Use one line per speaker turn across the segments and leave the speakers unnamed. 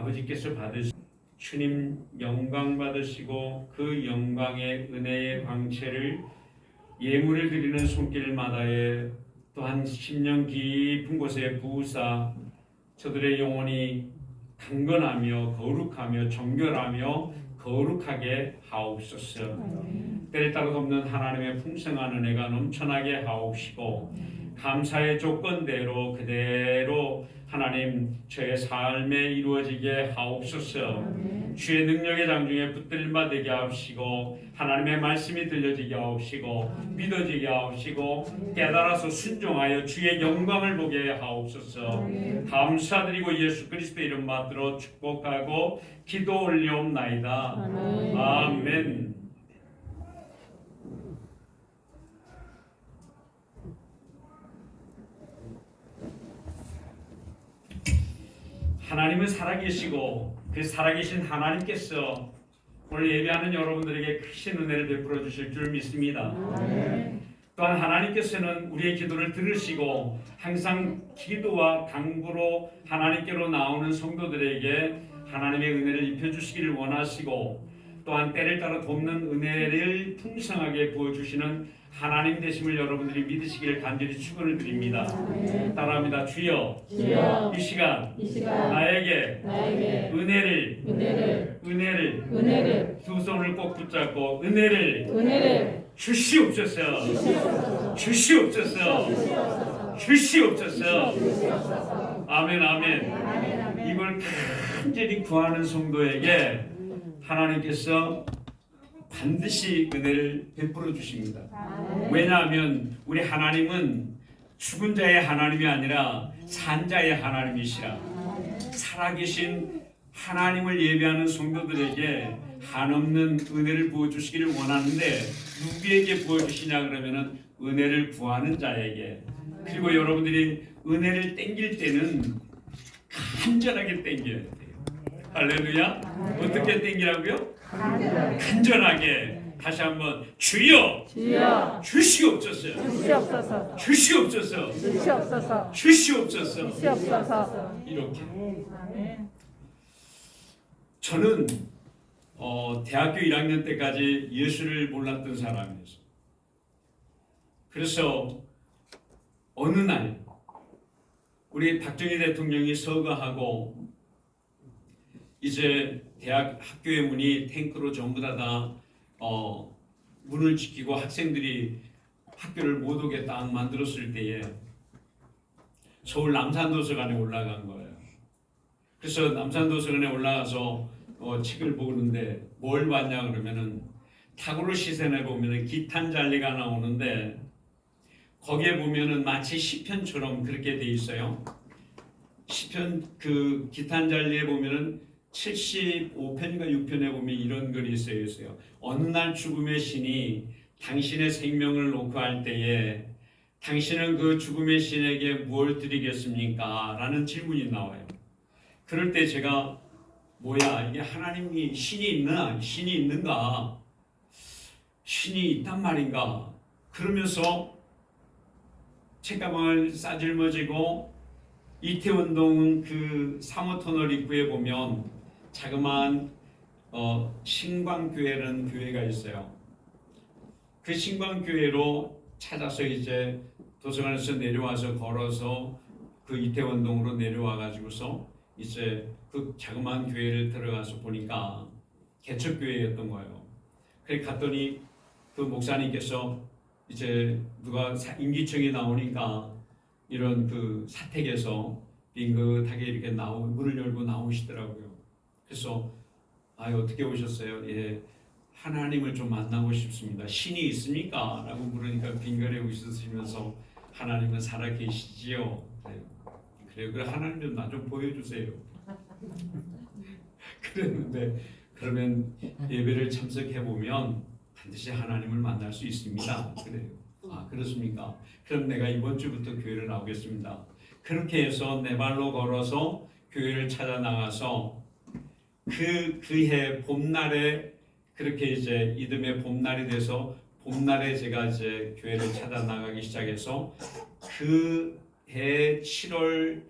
아버지께서 받으신 주님 영광 받으시고 그 영광의 은혜의 광채를 예물을 드리는 손길마다에 또한 심령 깊은 곳에 부으사 저들의 영혼이 강건하며 거룩하며 정결하며 거룩하게 하옵소서. 때를 따라 돕는 하나님의 풍성한 은혜가 넘쳐나게 하옵시고 감사의 조건대로 그대로 하나님 저의 삶에 이루어지게 하옵소서. 주의 능력의 장중에 붙들림 받게 하옵시고 하나님의 말씀이 들려지게 하옵시고 믿어지게 하옵시고 깨달아서 순종하여 주의 영광을 보게 하옵소서. 감사드리고 예수 그리스도의 이름 받들어 축복하고 기도 올리옵나이다. 아멘. 하나님은 살아계시고 그 살아계신 하나님께서 오늘 예배하는 여러분들에게 크신 은혜를 베풀어 주실 줄 믿습니다. 또한 하나님께서는 우리의 기도를 들으시고 항상 기도와 당부로 하나님께로 나오는 성도들에게 하나님의 은혜를 입혀주시기를 원하시고 또한 때를 따라 돕는 은혜를 풍성하게 부어주시는 하나님 되심을 여러분들이 믿으시기를 간절히 축원을 드립니다. 따라합니다. 주여, 이 시간 나에게 은혜를 두 손을 꼭 붙잡고 은혜를 주시옵소서. 아멘, 아멘. 이걸 간절히 구하는 성도에게 하나님께서 반드시 은혜를 베풀어 주십니다. 왜냐하면 우리 하나님은 죽은 자의 하나님이 아니라 산 자의 하나님이시라. 살아계신 하나님을 예배하는 성도들에게 한없는 은혜를 부어주시기를 원하는데 누구에게 부어주시냐 그러면은 은혜를 구하는 자에게. 그리고 여러분들이 은혜를 땡길 때는 간절하게 땡겨야 돼요. 할렐루야. 어떻게 땡기라고요? 간절하게. 다시 한번 주여 주시옵소서. 이렇게. 저는 대학교 1학년 때까지 예수를 몰랐던 사람이었어요. 그래서 어느 날 우리 박정희 대통령이 서거하고 이제 대학 학교의 문이 탱크로 전부 다 문을 지키고 학생들이 학교를 못 오게 딱 만들었을 때에 서울 남산도서관에 올라간 거예요. 그래서 남산도서관에 올라가서 책을 보는데 뭘 봤냐 그러면은 탁월호 시선에 보면은 기탄 잔리가 나오는데 거기에 보면은 마치 시편처럼 그렇게 돼 있어요. 시편 그 기탄 잔리에 보면은 75편인가 6편에 보면 이런 글이 쓰여 있어요. 어느 날 죽음의 신이 당신의 생명을 놓고 할 때에 당신은 그 죽음의 신에게 무엇을 드리겠습니까? 라는 질문이 나와요. 그럴 때 제가 뭐야 이게 하나님이 신이 있는가? 신이 있단 말인가? 그러면서 책가방을 싸질머지고 이태원동 그 3호 터널 입구에 보면 자그마한 신광교회라는 교회가 있어요. 그 신광교회로 찾아서 이제 도서관에서 내려와서 걸어서 그 이태원동으로 내려와 가지고서 이제 그 자그마한 교회를 들어가서 보니까 개척교회였던 거예요. 그래 갔더니 그 목사님께서 이제 누가 임기청이 나오니까 이런 그 사택에서 빙긋하게 이렇게 문을 열고 나오시더라고요. 그래서 어떻게 오셨어요? 예, 하나님을 좀 만나고 싶습니다. 신이 있습니까? 라고 물으니까 빙그레 웃으시면서 하나님은 살아계시지요. 그래요. 그래 하나님 좀 나 좀 보여주세요. 그랬는데 그러면 예배를 참석해 보면 반드시 하나님을 만날 수 있습니다. 그래요. 그렇습니까? 그럼 내가 이번 주부터 교회를 나오겠습니다. 그렇게 해서 내 발로 걸어서 교회를 찾아 나가서 그해 봄날에 그렇게 이제 이듬해 봄날이 돼서 봄날에 제가 이제 교회를 찾아 나가기 시작해서 그 해 7월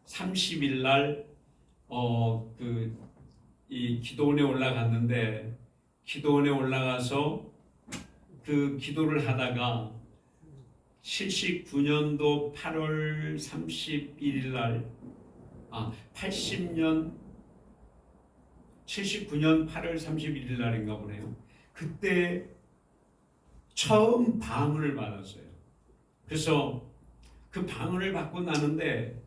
30일 날 그 이 기도원에 올라갔는데 기도원에 올라가서 그 기도를 하다가 79년도 8월 31일 날 79년 8월 31일 날인가 보네요. 그때 처음 방언을 받았어요. 그래서 그 방언을 받고 나는데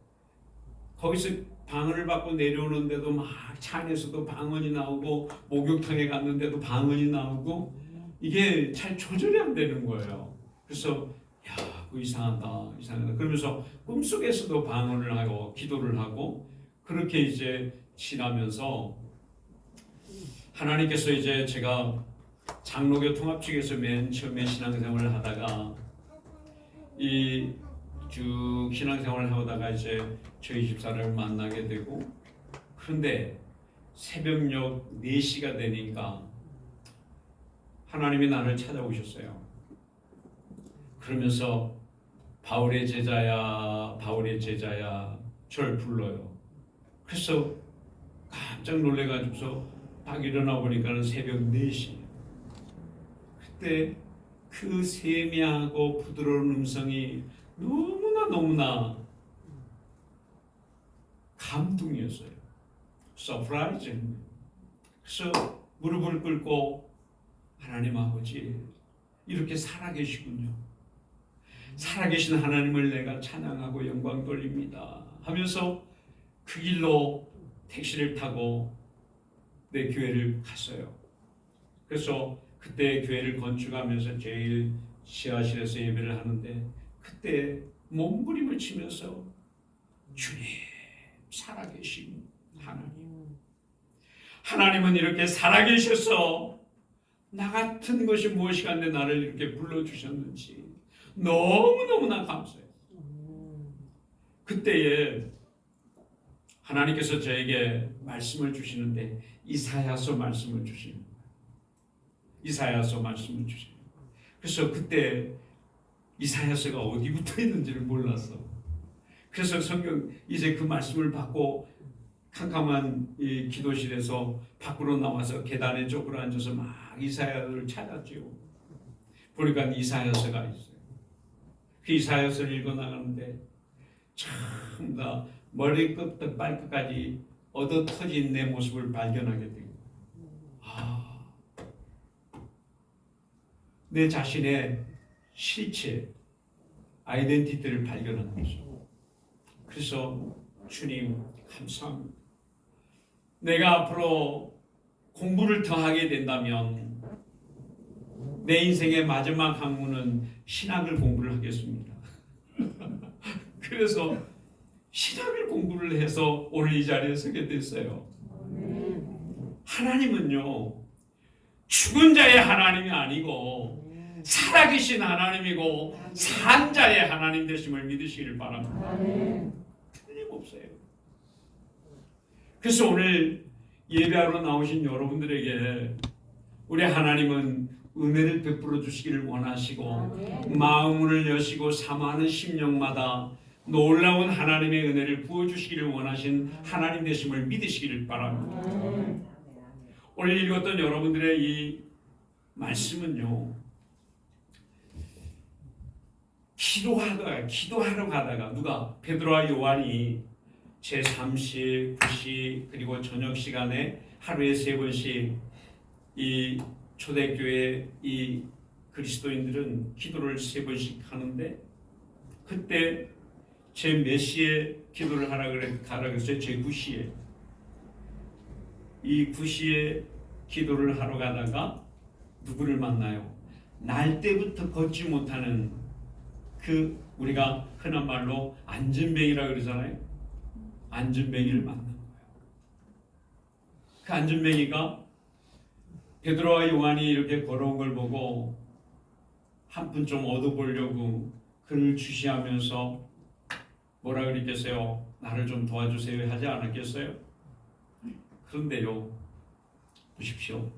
거기서 방언을 받고 내려오는데도 막 차 안에서도 방언이 나오고 목욕탕에 갔는데도 방언이 나오고 이게 잘 조절이 안 되는 거예요. 그래서 그거 이상하다. 그러면서 꿈속에서도 방언을 하고 기도를 하고 그렇게 이제 지나면서 하나님께서 이제 제가 장로교 통합 측에서 맨 처음에 신앙생활을 하다가 이 쭉 신앙생활을 하다가 이제 저희 집사를 만나게 되고 그런데 새벽녘 4시가 되니까 하나님이 나를 찾아오셨어요. 그러면서 바울의 제자야 절 불러요. 그래서 깜짝 놀래가지고서 딱 일어나 보니까는 새벽 4시. 그때 그 세미하고 부드러운 음성이 너무나 감동이었어요. 서프라이즈. 그래서 무릎을 꿇고 하나님 아버지 이렇게 살아계시군요. 살아계신 하나님을 내가 찬양하고 영광 돌립니다 하면서 그 길로 택시를 타고 내 교회를 갔어요. 그래서 그때 교회를 건축하면서 제일 지하실에서 예배를 하는데 그때 몸부림을 치면서 주님 살아계신 하나님은 이렇게 살아계셔서 나 같은 것이 무엇이간데 나를 이렇게 불러주셨는지 너무너무나 감사해요. 그때에 하나님께서 저에게 말씀을 주시는데 이사야서 말씀을 주시는 거예요. 이사야서 말씀을 주시는 거예요. 그래서 그때 이사야서가 어디 붙어 있는지를 몰랐어. 그래서 성경 이제 그 말씀을 받고 캄캄한 이 기도실에서 밖으로 나와서 계단에 쪼그려 앉아서 막 이사야를 찾았지요. 보니까 이사야서가 있어요. 그 이사야서를 읽어 나가는데 참 다 머리끝부터 발끝까지 얻어 터진 내 모습을 발견하게 되고 내 자신의 실체, 아이덴티티를 발견하는 거죠. 그래서 주님 감사합니다. 내가 앞으로 공부를 더 하게 된다면 내 인생의 마지막 학문은 신학을 공부를 하겠습니다. 그래서 신학을 공부를 해서 오늘 이 자리에 서게 됐어요. 하나님은요 죽은 자의 하나님이 아니고 살아계신 하나님이고 산 자의 하나님 되심을 믿으시기를 바랍니다. 틀림없어요. 그래서 오늘 예배하러 나오신 여러분들에게 우리 하나님은 은혜를 베풀어 주시기를 원하시고 마음을 여시고 사모하는 심령마다 놀라운 하나님의 은혜를 부어주시기를 원하신 하나님 되심을 믿으시기를 바랍니다. 오늘 읽었던 여러분들의 이 말씀은요 기도하러 가다가 누가 베드로와 요한이 제3시, 9시 그리고 저녁 시간에 하루에 3번씩 이 초대교회 이 그리스도인들은 기도를 3번씩 하는데 그때 제 몇 시에 기도를 가라 그랬어요? 제 9시에. 이 9시에 기도를 하러 가다가 누구를 만나요? 날 때부터 걷지 못하는 그 우리가 흔한 말로 안전뱅이라 그러잖아요. 안전뱅이를 만난 거예요. 그 안전뱅이가 베드로와 요한이 이렇게 걸어온 걸 보고 한 푼 좀 얻어보려고 그를 주시하면서 뭐라 그랬겠어요? 나를 좀 도와주세요 하지 않았겠어요? 그런데요 보십시오.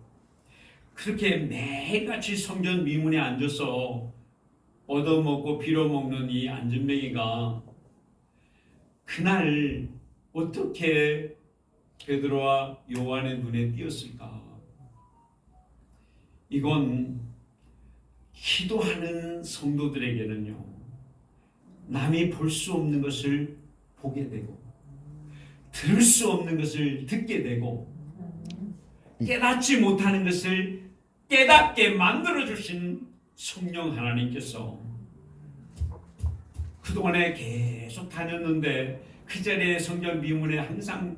그렇게 매일같이 성전 미문에 앉아서 얻어먹고 빌어먹는 이 안전뱅이가 그날 어떻게 베드로와 요한의 눈에 띄었을까? 이건 기도하는 성도들에게는요, 남이 볼 수 없는 것을 보게 되고 들을 수 없는 것을 듣게 되고 깨닫지 못하는 것을 깨닫게 만들어 주신 성령 하나님께서 그동안에 계속 다녔는데 그 자리에 성전 미문에 항상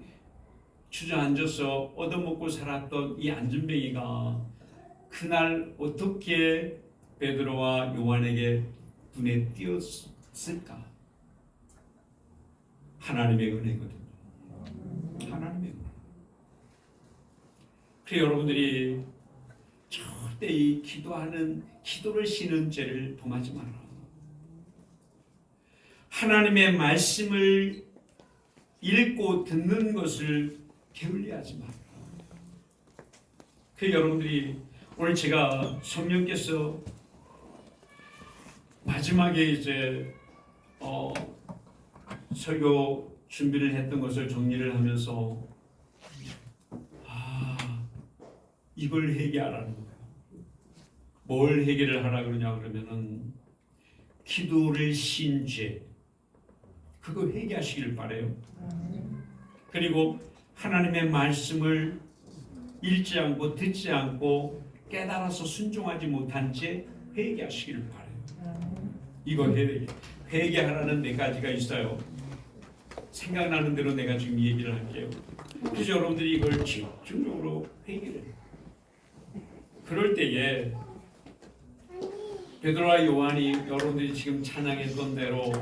주저앉아서 얻어먹고 살았던 이 안전뱅이가 그날 어떻게 베드로와 요한에게 눈에 띄었을까? 하나님의 은혜거든요. 하나님의 은혜. 그래서 여러분들이 절대 이 기도를 쉬는 죄를 범하지 마라. 하나님의 말씀을 읽고 듣는 것을 게을리하지 마라. 그 여러분들이 오늘 제가 성령께서 마지막에 이제 설교 준비를 했던 것을 정리를 하면서 이걸 회개하라는 거예요. 뭘 회개를 하라 그러냐 그러면은 기도를 쉰 죄, 그거 회개하시길 바래요. 그리고 하나님의 말씀을 읽지 않고 듣지 않고 깨달아서 순종하지 못한 채 회개하시기를 바라요. 이거 회개하라는 네 가지가 있어요. 생각나는 대로 내가 지금 얘기를 할게요. 그래서 여러분들이 이걸 집중적으로 회개를 해요. 그럴 때에 베드로와 요한이 여러분들이 지금 찬양했던 대로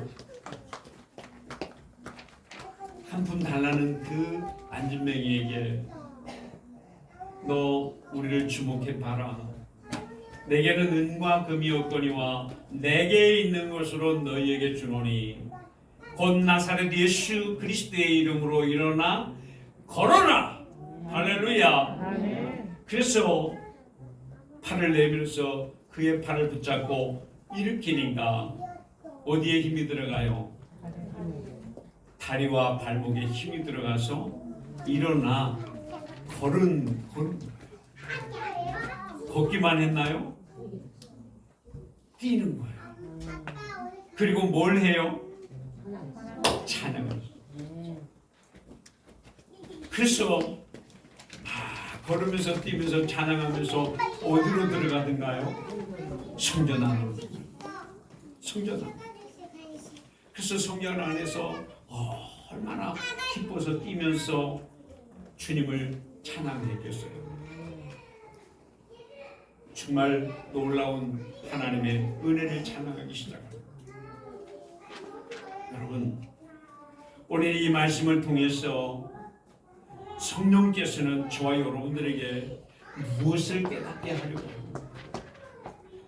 한 푼 달라는 그 안진뱅이에게 너 우리를 주목해 봐라. 내게는 은과 금이 없거니와 내게 있는 것으로 너희에게 주노니 곧 나사렛 예수 그리스도의 이름으로 일어나 걸어라. 할렐루야. 그래서 팔을 내밀어서 그의 팔을 붙잡고 일으키니까 어디에 힘이 들어가요? 다리와 발목에 힘이 들어가서 일어나 걷기만 했나요? 뛰는 거예요. 그리고 뭘 해요? 찬양을. 그래서 걸으면서 뛰면서 찬양하면서 어디로 들어가든가요? 성전 안으로. 성전 안. 그래서 성전 안에서 얼마나 기뻐서 뛰면서 주님을 찬양했겠어요. 정말 놀라운 하나님의 은혜를 찬양하기 시작합니다. 여러분, 오늘 이 말씀을 통해서 성령께서는 저와 여러분들에게 무엇을 깨닫게 하려고 하고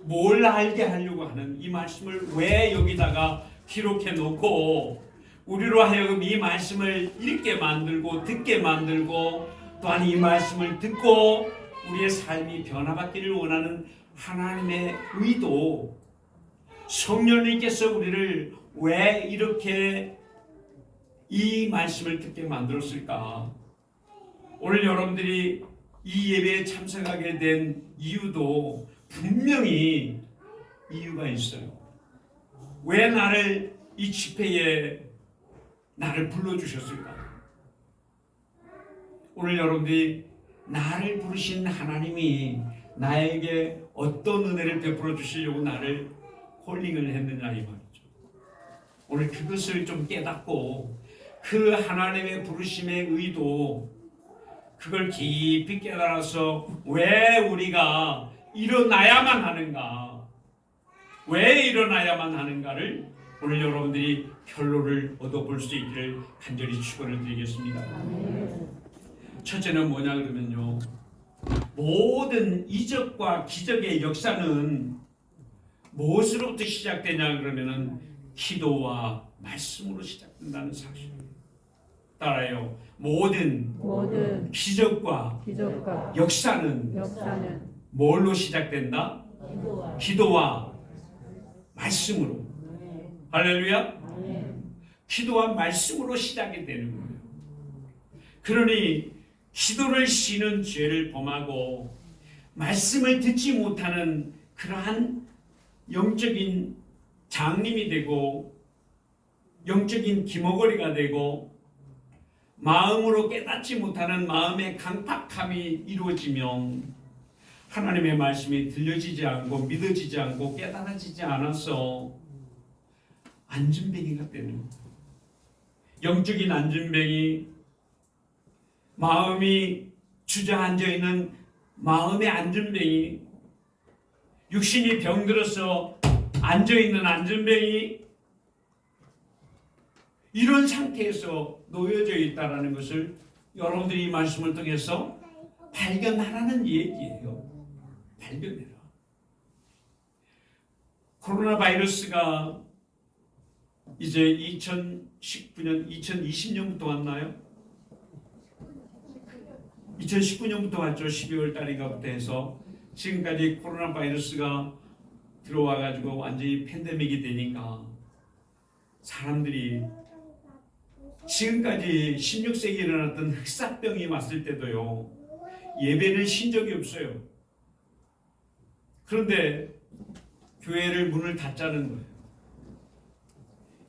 뭘 알게 하려고 하는 이 말씀을 왜 여기다가 기록해 놓고 우리로 하여금 이 말씀을 읽게 만들고 듣게 만들고 또한 이 말씀을 듣고 우리의 삶이 변화받기를 원하는 하나님의 의도, 성령님께서 우리를 왜 이렇게 이 말씀을 듣게 만들었을까? 오늘 여러분들이 이 예배에 참석하게 된 이유도 분명히 이유가 있어요. 왜 나를 이 집회에 나를 불러주셨을까? 오늘 여러분들이 나를 부르신 하나님이 나에게 어떤 은혜를 베풀어 주시려고 나를 콜링을 했느냐 이 말이죠. 오늘 그것을 좀 깨닫고 그 하나님의 부르심의 의도, 그걸 깊이 깨달아서 왜 우리가 일어나야만 하는가, 왜 일어나야만 하는가를 오늘 여러분들이 결론을 얻어볼 수 있기를 간절히 축원을 드리겠습니다. 첫째는 뭐냐 그러면요, 모든 이적과 기적의 역사는 무엇으로부터 시작되냐 그러면은 기도와 말씀으로 시작된다는 사실입니다. 따라요. 모든 기적과 역사는 뭘로 시작된다? 기도와 말씀으로. 할렐루야. 기도와 말씀으로 시작이 되는 거예요. 그러니 기도를 쉬는 죄를 범하고 말씀을 듣지 못하는 그러한 영적인 장님이 되고 영적인 기머거리가 되고 마음으로 깨닫지 못하는 마음의 강팍함이 이루어지면 하나님의 말씀이 들려지지 않고 믿어지지 않고 깨달아지지 않아서 안진뱅이가 되는 거예요. 영적인 안진뱅이, 마음이 주저앉아 있는 마음의 안진뱅이, 육신이 병들어서 앉아 있는 안진뱅이, 이런 상태에서 놓여져 있다는 것을 여러분들이 이 말씀을 통해서 발견하라는 얘기예요. 발견해라. 코로나 바이러스가 이제 2019년, 2020년부터 왔나요? 2019년부터 왔죠. 12월 달인가부터 해서 지금까지 코로나 바이러스가 들어와가지고 완전히 팬데믹이 되니까 사람들이 지금까지 16세기에 일어났던 흑사병이 왔을 때도요, 예배는 쉰 적이 없어요. 그런데 교회를 문을 닫자는 거예요.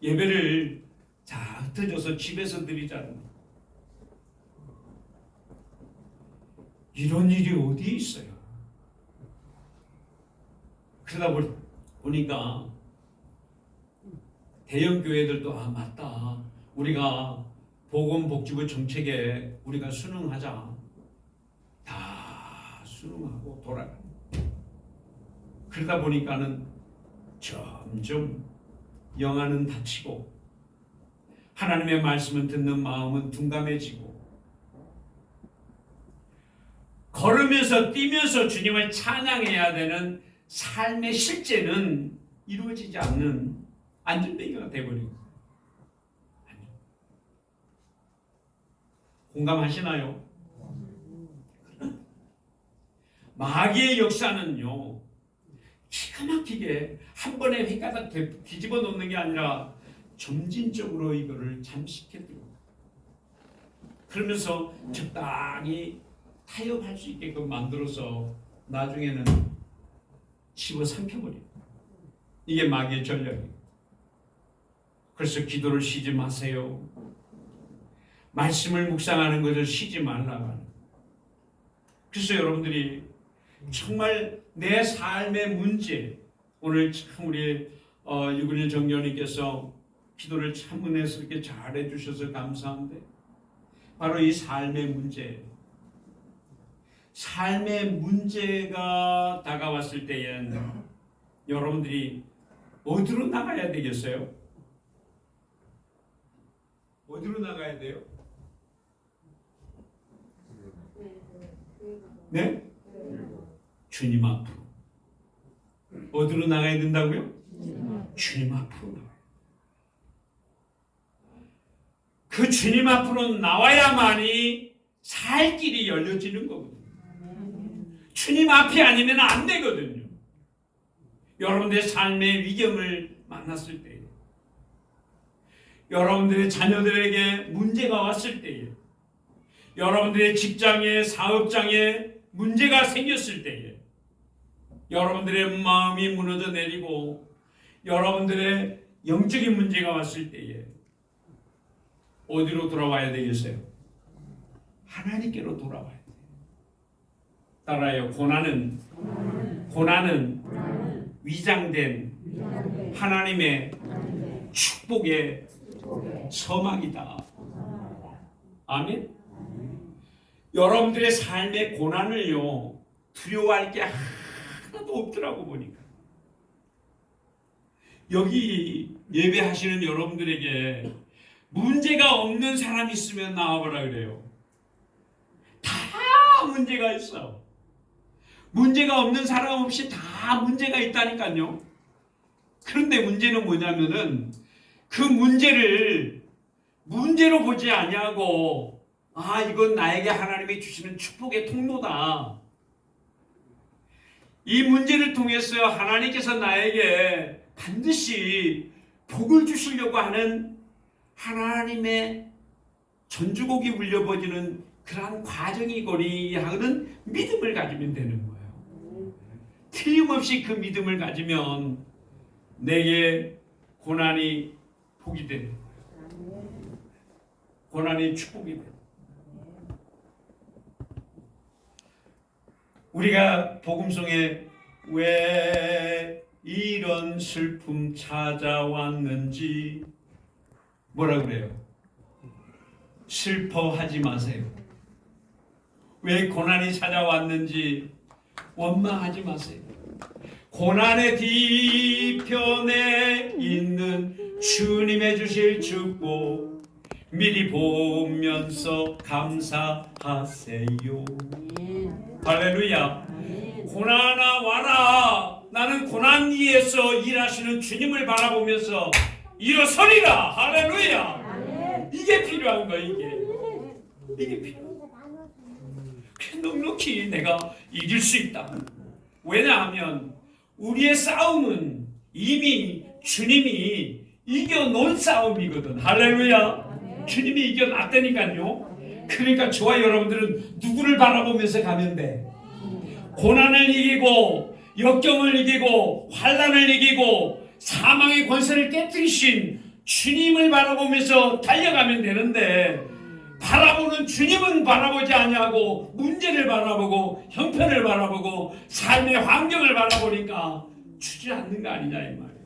예배를 자 흩어져서 집에서 드리자는 거예요. 이런 일이 어디 있어요? 그러다 보니까 대형 교회들도 맞다. 우리가 보건복지부 정책에 우리가 순응하자. 다 순응하고 돌아가는. 그러다 보니까는 점점 영안은 닫히고 하나님의 말씀을 듣는 마음은 둔감해지고 걸으면서 뛰면서 주님을 찬양해야 되는 삶의 실제는 이루어지지 않는 안진뱅이가 되어버리고. 공감하시나요? 마귀의 역사는요, 기가 막히게 한 번에 휘가닥 뒤집어 놓는 게 아니라 점진적으로 이거를 잠식해두고 그러면서 적당히 타협할 수 있게끔 만들어서 나중에는 집어삼켜버려요. 이게 마귀의 전략이에요. 그래서 기도를 쉬지 마세요. 말씀을 묵상하는 것을 쉬지 말라고. 그래서 여러분들이 정말 내 삶의 문제, 오늘 참 우리 유근일 정교님께서 기도를 참 은혜스럽게 잘 해주셔서 감사한데, 바로 이 삶의 문제가 다가왔을 때엔 여러분들이 어디로 나가야 되겠어요? 어디로 나가야 돼요? 네? 주님 앞으로. 어디로 나가야 된다고요? 주님 앞으로. 그 주님 앞으로 나와야만이 살 길이 열려지는 거거든요. 주님 앞이 아니면 안 되거든요. 여러분들의 삶의 위경을 만났을 때에, 여러분들의 자녀들에게 문제가 왔을 때에, 여러분들의 직장에, 사업장에 문제가 생겼을 때에, 여러분들의 마음이 무너져 내리고 여러분들의 영적인 문제가 왔을 때에 어디로 돌아와야 되겠어요? 하나님께로 돌아와야 돼요. 따라요. 고난은 위장된 하나님의 축복의 서막이다. 아멘. 여러분들의 삶의 고난을요, 두려워할 게 하나도 없더라고 보니까. 여기 예배하시는 여러분들에게 문제가 없는 사람 있으면 나와보라 그래요. 다 문제가 있어. 문제가 없는 사람 없이 다 문제가 있다니까요. 그런데 문제는 뭐냐면은 그 문제를 문제로 보지 아니하고, 이건 나에게 하나님이 주시는 축복의 통로다. 이 문제를 통해서 하나님께서 나에게 반드시 복을 주시려고 하는 하나님의 전주곡이 울려버지는 그러한 과정이거니하는 믿음을 가지면 되는 거예요. 틀림없이 그 믿음을 가지면 내게 고난이 복이 되는 거예요. 고난이 축복이 되는 거예요. 우리가 복음송에 왜 이런 슬픔 찾아왔는지 뭐라 그래요? 슬퍼하지 마세요. 왜 고난이 찾아왔는지 원망하지 마세요. 고난의 뒤편에 있는 주님의 주실 축복 미리 보면서 감사하세요. 할렐루야. 고난아 와라. 나는 고난 위에서 일하시는 주님을 바라보면서 일어서리라. 할렐루야. 이게 필요한 거야. 이게 필요한 거야. 넉넉히 내가 이길 수 있다. 왜냐하면 우리의 싸움은 이미 주님이 이겨놓은 싸움이거든. 할렐루야. 주님이 이겨놨다니까요. 그러니까 저와 여러분들은 누구를 바라보면서 가면 돼? 고난을 이기고 역경을 이기고 환난을 이기고 사망의 권세를 깨뜨리신 주님을 바라보면서 달려가면 되는데, 바라보는 주님은 바라보지 아니하고 문제를 바라보고 형편을 바라보고 삶의 환경을 바라보니까 주저앉는 거 아니냐 이 말이에요.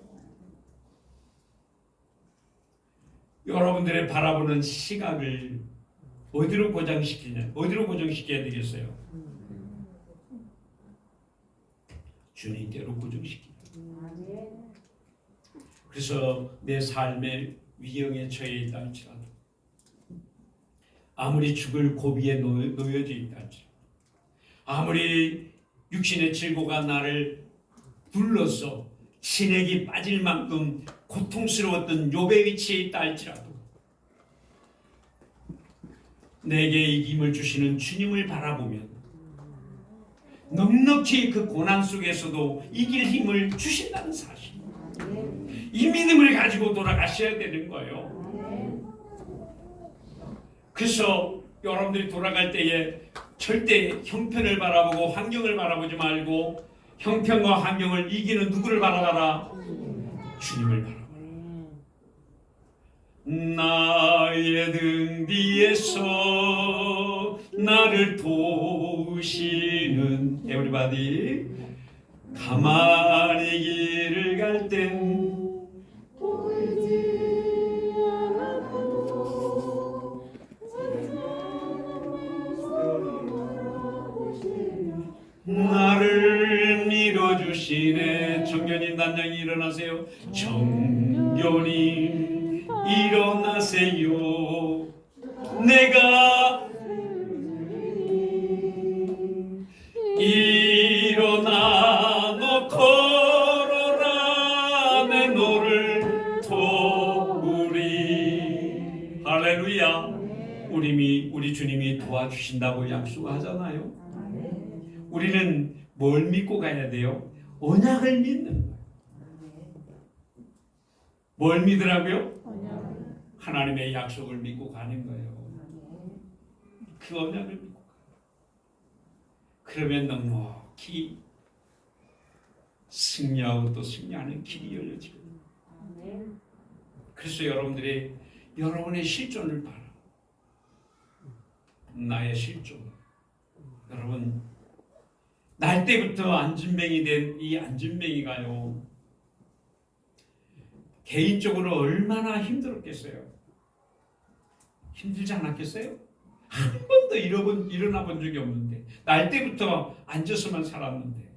여러분들의 바라보는 시각을 어디로 고정시키냐? 어디로 고정시켜야 되겠어요? 주님께로 고정시키자. 그래서 내 삶의 위경에 처해 있다 할지라도, 아무리 죽을 고비에 놓여져 있다 할지라도, 아무리 육신의 질고가 나를 불러서 진액이 빠질 만큼 고통스러웠던 욥의 위치에 있다 할지라도, 내게 이김을 주시는 주님을 바라보면 넉넉히 그 고난 속에서도 이길 힘을 주신다는 사실, 이 믿음을 가지고 돌아가셔야 되는 거예요. 그래서 여러분들이 돌아갈 때에 절대 형편을 바라보고 환경을 바라보지 말고 형편과 환경을 이기는 누구를 바라봐라? 주님을 바라봐라. 나의 등 뒤에서 나를 도우시는 에브리바디, 가만히 길을 갈 땐 나를 밀어주시네. 청년님 단장이 일어나세요. 청년님 일어나세요. 내가 일어나 너 걸어라. 내 너를 도우리. 할렐루야. 우리 주님이 도와주신다고 약속하잖아요. 우리는 뭘 믿고 가야 돼요? 언약을 믿는 거예요. 뭘 믿으라고요? 하나님의 약속을 믿고 가는 거예요. 그 언약을 믿고 가. 그러면 넉넉히 승리하고 또 승리하는 길이 열려지거든요. 그래서 여러분들이 여러분의 실존을 봐라. 나의 실존. 여러분, 날 때부터 안진뱅이 된 이 안진뱅이가요, 개인적으로 얼마나 힘들었겠어요? 힘들지 않았겠어요? 한 번도 일어나 본 적이 없는데, 날 때부터 앉아서만 살았는데,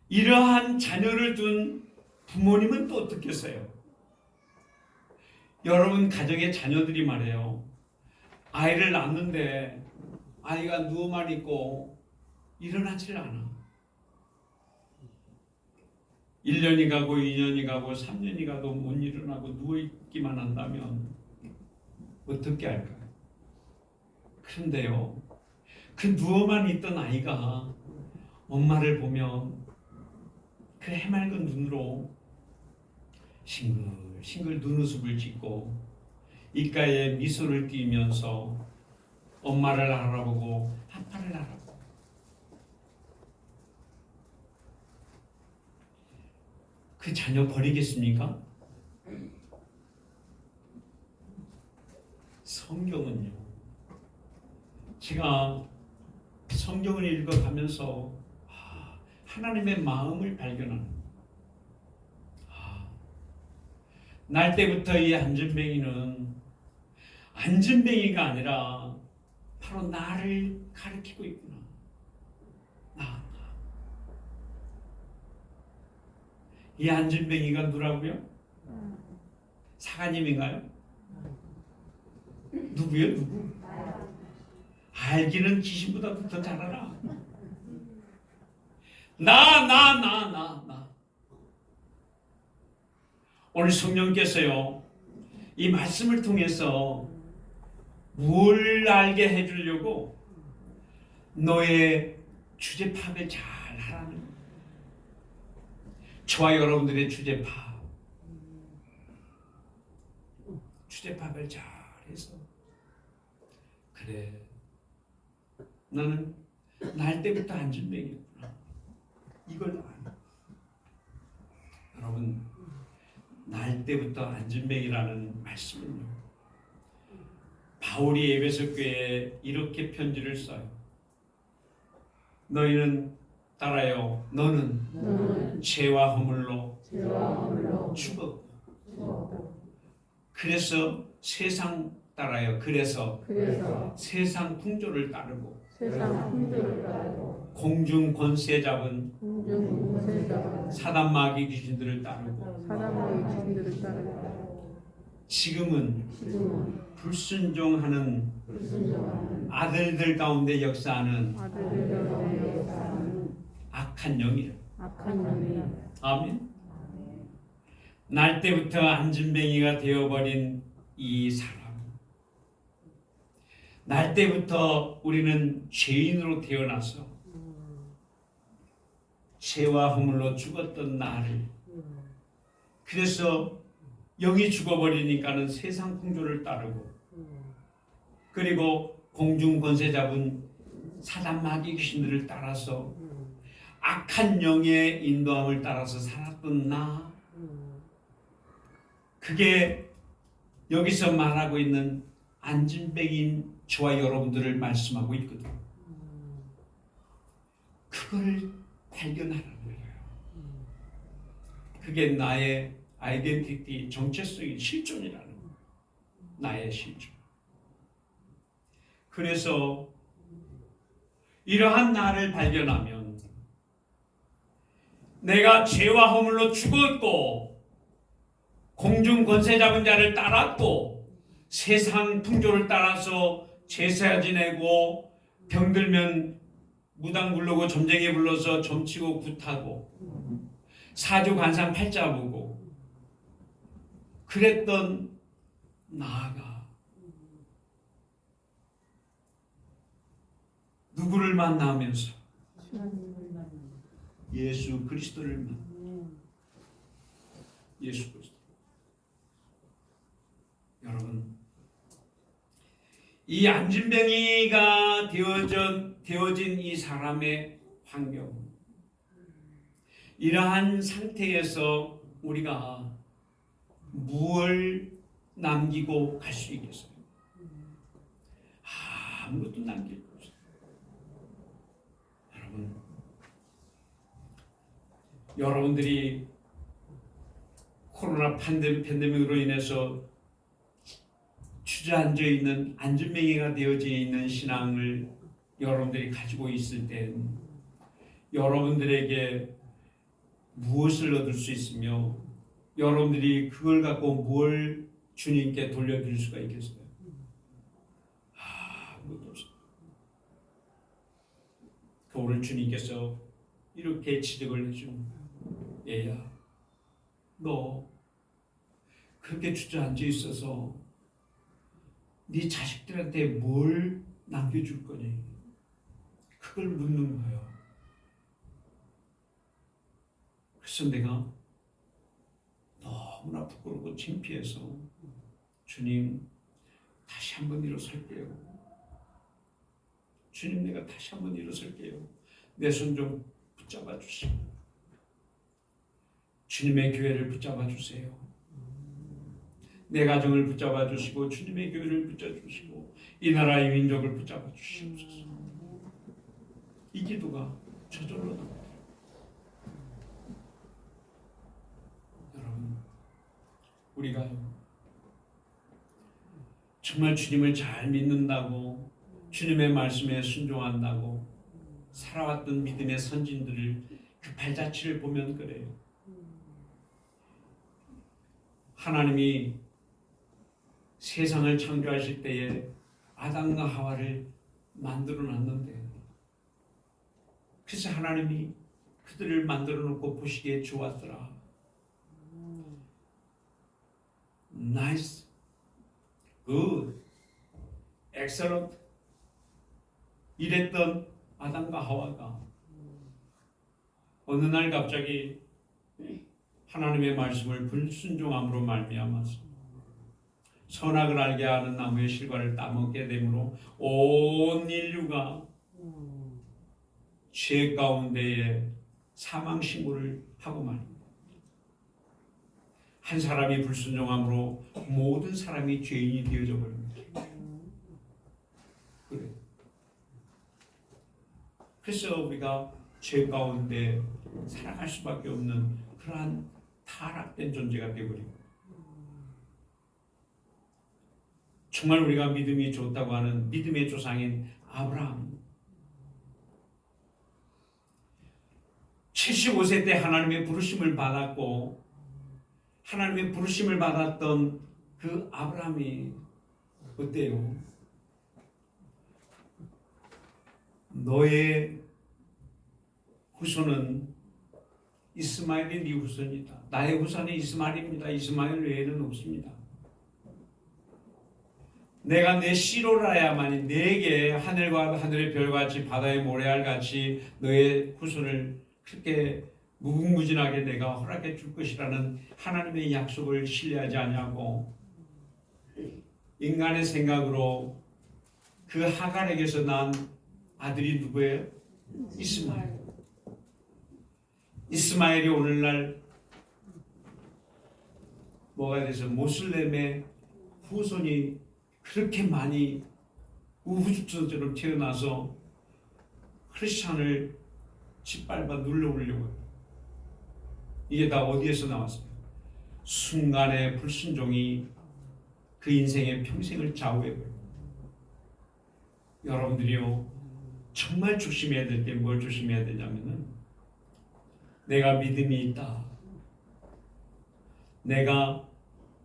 이러한 자녀를 둔 부모님은 또 어떻겠어요? 여러분 가정의 자녀들이 말이에요, 아이를 낳는데 아이가 누워만 있고 일어나질 않아. 1년이 가고 2년이 가고 3년이 가도 못 일어나고 누워있기만 한다면 어떻게 할까요? 그런데요, 그 누워만 있던 아이가 엄마를 보면 그 해맑은 눈으로 싱글싱글 눈웃음을 짓고 입가에 미소를 띠면서 엄마를 알아보고 아빠를 알아보고 그 자녀 버리겠습니까? 성경은요. 제가 성경을 읽어가면서 하나님의 마음을 발견하는 날 때부터 이 안전뱅이는 안전뱅이가 아니라 바로 나를 가리키고 있구나. 나. 이 안전뱅이가 누구라고요? 사가님인가요? 누구요? 누구? 알기는 귀신보다 더 잘 알아. 나. 오늘 성령께서요, 이 말씀을 통해서 뭘 알게 해주려고 너의 주제 파악을 잘 하라는 거예요. 저와 여러분들의 주제 파악을 잘 해서 그래, 나는 날 때부터 안전뱅이였구나. 이걸 알아. 여러분, 날 때부터 안전뱅이라는 말씀은요, 바울이 에베소 교회에 이렇게 편지를 써요. 너희는 따라요. 너는 죄와 허물로 죽었고 그래서 세상 따라요. 그래서 세상 풍조를 따르고 공중 권세 잡은 사단 마귀 귀신들을 따르고 지금은 불순종하는 아들들 가운데 역사하는 악한 영이라. 아멘. 날 때부터 안전뱅이가 되어버린 이 사람, 날 때부터 우리는 죄인으로 태어나서 죄와 허물로 죽었던 나를, 그래서 영이 죽어버리니까는 세상 풍조를 따르고 그리고 공중 권세 잡은 사단 마귀 귀신들을 따라서 악한 영의 인도함을 따라서 살았던 나, 그게 여기서 말하고 있는 안전뱅이인 저와 여러분들을 말씀하고 있거든. 그걸 발견하라는 거예요. 그게 나의 아이덴티티, 정체성의 실존이라는 거예요. 나의 실존. 그래서 이러한 나를 발견하면 내가 죄와 허물로 죽었고 공중 권세 잡은 자를 따랐고 세상 풍조를 따라서 제사 지내고 병들면 무당 부르고 점쟁이 불러서 점치고 굿하고 사주 관상 팔자 보고 그랬던 나아가 누구를 만나면서 예수 그리스도를 만나. 예수 그리스도. 여러분, 이 안진뱅이가 되어진 이 사람의 환경, 이러한 상태에서 우리가 무엇을 남기고 갈 수 있겠어요? 아무것도 남길 거 없어요. 여러분들이 코로나 팬데믹으로 인해서 주저앉아 있는 안전뱅이가 되어져 있는 신앙을 여러분들이 가지고 있을 때 여러분들에게 무엇을 얻을 수 있으며 여러분들이 그걸 갖고 뭘 주님께 돌려드릴 수가 있겠어요? 아무것도 없어요. 오늘 주님께서 이렇게 지적을 해준 얘야, 너 그렇게 주저앉아 있어서 네 자식들한테 뭘 남겨줄 거니? 그걸 묻는 거예요. 그래서 내가 너무나 부끄럽고 창피해서 주님, 다시 한번 일어설게요. 주님, 내가 다시 한번 일어설게요. 내 손 좀 붙잡아 주시고 주님의 교회를 붙잡아 주세요. 내 가정을 붙잡아 주시고 주님의 교회를 붙잡아 주시고 이 나라의 민족을 붙잡아 주시옵소서. 이 기도가 저절로 나옵니다. 여러분, 우리가 정말 주님을 잘 믿는다고 주님의 말씀에 순종한다고 살아왔던 믿음의 선진들을 그 발자취를 보면 그래요. 하나님이 세상을 창조하실 때에 아담과 하와를 만들어 놨는데 그래서 하나님이 그들을 만들어 놓고 보시기에 좋았더라. Nice, good, excellent 이랬던 아담과 하와가 어느 날 갑자기 하나님의 말씀을 불순종함으로 말미암아서 선악을 알게 하는 나무의 실과를 따먹게 되므로 온 인류가 죄 가운데에 사망 신고를 하고 말입니다. 한 사람이 불순종함으로 모든 사람이 죄인이 되어져 버립니다. 그래. 그래서 우리가 죄 가운데 살아갈 수밖에 없는 그러한 타락된 존재가 되어버립니다. 정말 우리가 믿음이 좋다고 하는 믿음의 조상인 아브라함 75세 때 하나님의 부르심을 받았고 하나님의 부르심을 받았던 그 아브라함이 어때요? 너의 후손은 이스마엘이 네 후손이다. 나의 후손은 이스마엘입니다. 이스마엘 외에는 없습니다. 내가 내 씨로라야만이 내게 하늘과 하늘의 별같이 바다의 모래알같이 너의 후손을 그렇게 무궁무진하게 내가 허락해 줄 것이라는 하나님의 약속을 신뢰하지 않냐고 인간의 생각으로 그 하갈에게서 난 아들이 누구예요? 이스마엘. 이스마엘이 오늘날 뭐가 돼서 모슬렘의 후손이 그렇게 많이 우후죽순처럼 태어나서 크리스찬을 짓밟아 눌러오려고 해요. 이게 다 어디에서 나왔어요? 순간의 불순종이 그 인생의 평생을 좌우해버려요. 여러분들이요, 정말 조심해야 될 게 뭘 조심해야 되냐면은 내가 믿음이 있다. 내가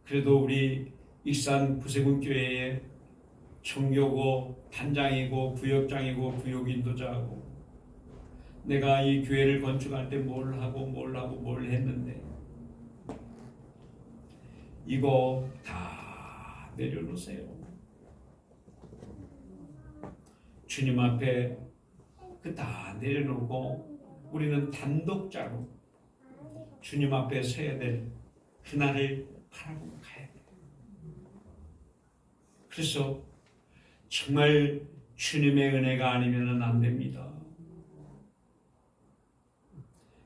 그래도 우리 익산 구세군 교회의 총교고 단장이고 부역장이고 부역 인도자고 내가 이 교회를 건축할 때 뭘 하고 했는데 이거 다 내려놓으세요. 주님 앞에 그 다 내려놓고 우리는 단독자로 주님 앞에 서야 될 그날을 바라보고 가야 돼요. 그래서 정말 주님의 은혜가 아니면 안 됩니다.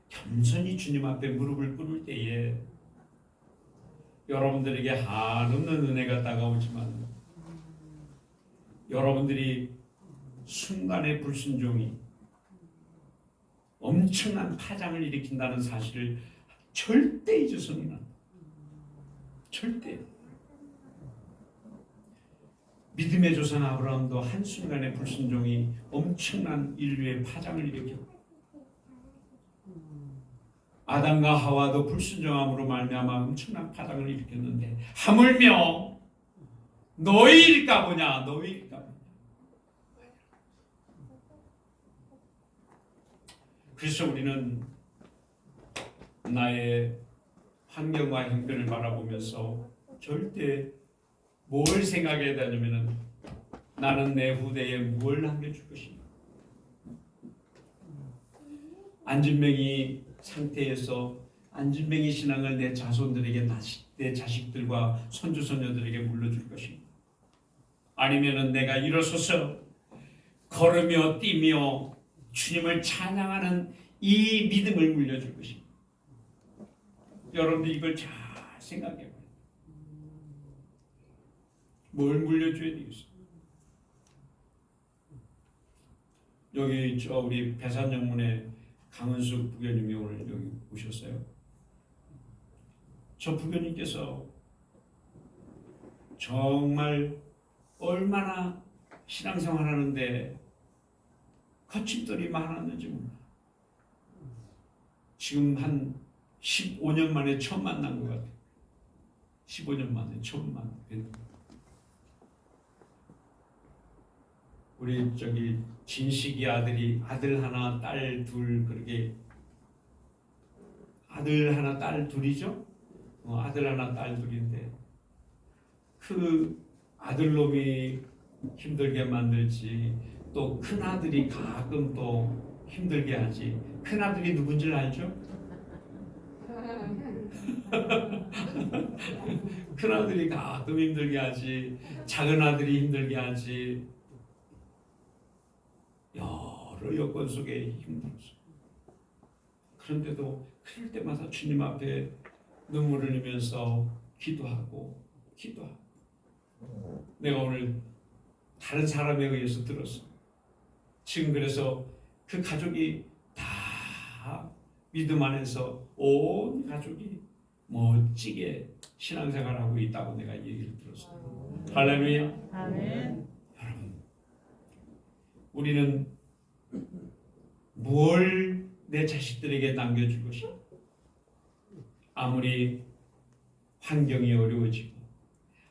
겸손히 주님 앞에 무릎을 꿇을 때에 여러분들에게 한없는 은혜가 다가오지만 여러분들이 순간의 불순종이 엄청난 파장을 일으킨다는 사실을 절대 잊어서는 안 돼요. 절대. 믿음의 조상 아브라함도 한순간의 불순종이 엄청난 인류의 파장을 일으켰고 아담과 하와도 불순종함으로 말미암아 엄청난 파장을 일으켰는데 하물며 너희일까 보냐. 그래서 우리는 나의 환경과 형편을 바라보면서 절대 뭘 생각해야 되냐면은 나는 내 후대에 뭘 남겨줄 것인가. 안진뱅이 상태에서 안진뱅이 신앙을 내 자손들에게 내 자식들과 손주 손녀들에게 물려줄 것인가. 아니면은 내가 일어서서 걸으며 뛰며 주님을 찬양하는 이 믿음을 물려줄 것입니다. 여러분들 이걸 잘 생각해 봐요. 뭘 물려줘야 되겠어요? 여기 우리 배산영문의 강은숙 부교님이 오늘 여기 오셨어요. 저 부교님께서 정말 얼마나 신앙생활 하는데 거침돌이 많았는지 몰라. 지금 한 15년 만에 처음 만난 것 같아요. 15년 만에 처음 만난. 우리 저기 진식이 아들 하나 딸 둘 그렇게 아들 하나 딸 둘이죠? 아들 하나 딸 둘인데 그 아들놈이 힘들게 만들지 또 큰아들이 가끔 또 힘들게 하지. 큰아들이 누군지 알죠? 큰아들이 가끔 힘들게 하지 작은아들이 힘들게 하지. 여러 여건 속에 힘들었어. 그런데도 그럴 때마다 주님 앞에 눈물을 흘리면서 기도하고 내가 오늘 다른 사람에 의해서 들었어. 지금 그래서 그 가족이 다 믿음 안에서 온 가족이 멋지게 신앙생활하고 있다고 내가 얘기를 들었어요. 할렐루야.
아멘.
여러분, 우리는 뭘 내 자식들에게 남겨줄 것이야? 아무리 환경이 어려워지고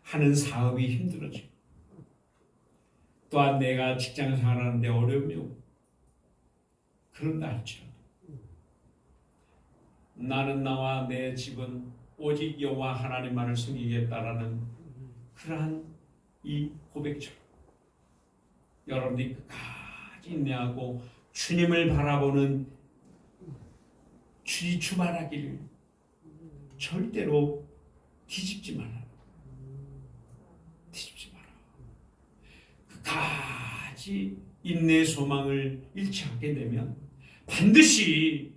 하는 사업이 힘들어지고 또한 내가 직장 생활하는데 어려움이 오고 그런다 할지라도 나는 나와 내 집은 오직 여호와 하나님만을 섬기겠다라는 그러한 이 고백처럼 여러분들이 끝까지 인내하고 주님을 바라보는 주말하기를 절대로 뒤집지 마라. 뒤집지 마라. 끝까지 인내 소망을 잃지 않게 되면 반드시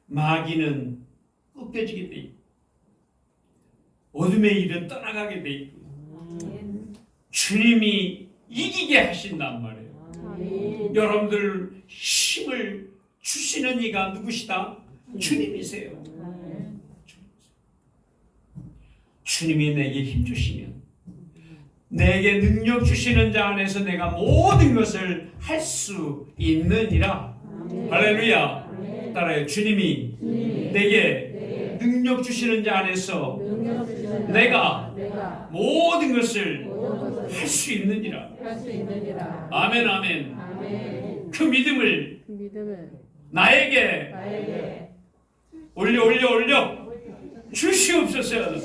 마귀는 꺾여지게 돼 있고 어둠의 일은 떠나가게 돼 있고 주님이 이기게 하신단 말이에요. 여러분들 힘을 주시는 이가 누구시다? 주님이세요. 주님이 내게 힘 주시면 내게 능력 주시는 자 안에서 내가 모든 것을 할 수 있느니라. 할렐루야. 따라요. 주님이 내게 능력 주시는 자 안에서 내가 모든 것을 할 수 있느니라. 아멘 아멘. 그 믿음을 나에게 올려 주시옵소서.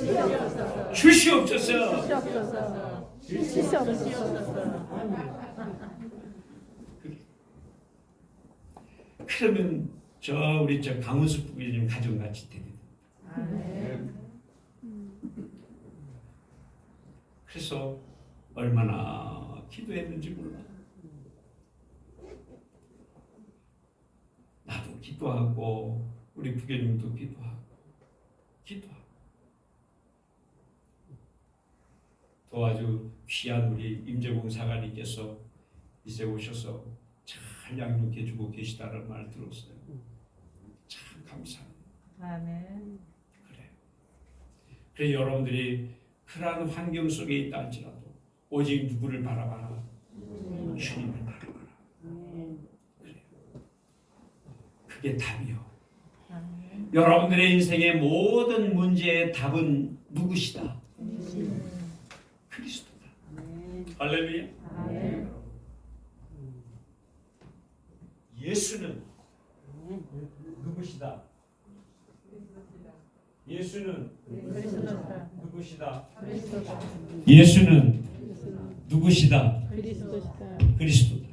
그러면 우리 강은숙 부교님 가정같이 되거든. 그래서 얼마나 기도했는지 몰라. 나도 기도하고 우리 부교님도 기도하고 또 아주 귀한 우리 임재봉 사관님께서 이제 오셔서 잘 양육해주고 계시다는 말 들었어요. 참 감사합니다.
아멘.
그래 여러분들이 그러한 환경 속에 있다 할지라도 오직 누구를 바라봐라? 주님을 바라봐라. 그래. 그게 답이요. 여러분들의 인생의 모든 문제의 답은 누구시다? 그리스도다. 할렐루야. 예수는 누구시다? 예수는 누구시다? 예수는 누구시다? 그리스도다.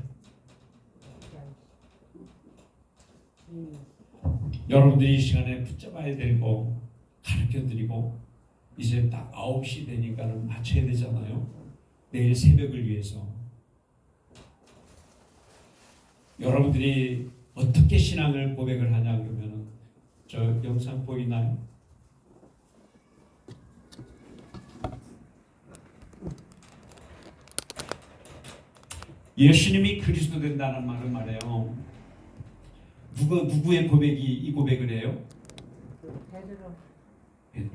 여러분들이 이 시간에 붙잡아야 되고 가르쳐드리고 이제 딱 9시 되니까는 마쳐야 되잖아요. 내일 새벽을 위해서 여러분들이 어떻게 신앙을 고백을 하냐 그러면 저 영상 보이나요? 예수님이 그리스도 된다는 말을 말해요. 누구의 고백이 이 고백을 해요?
베드로.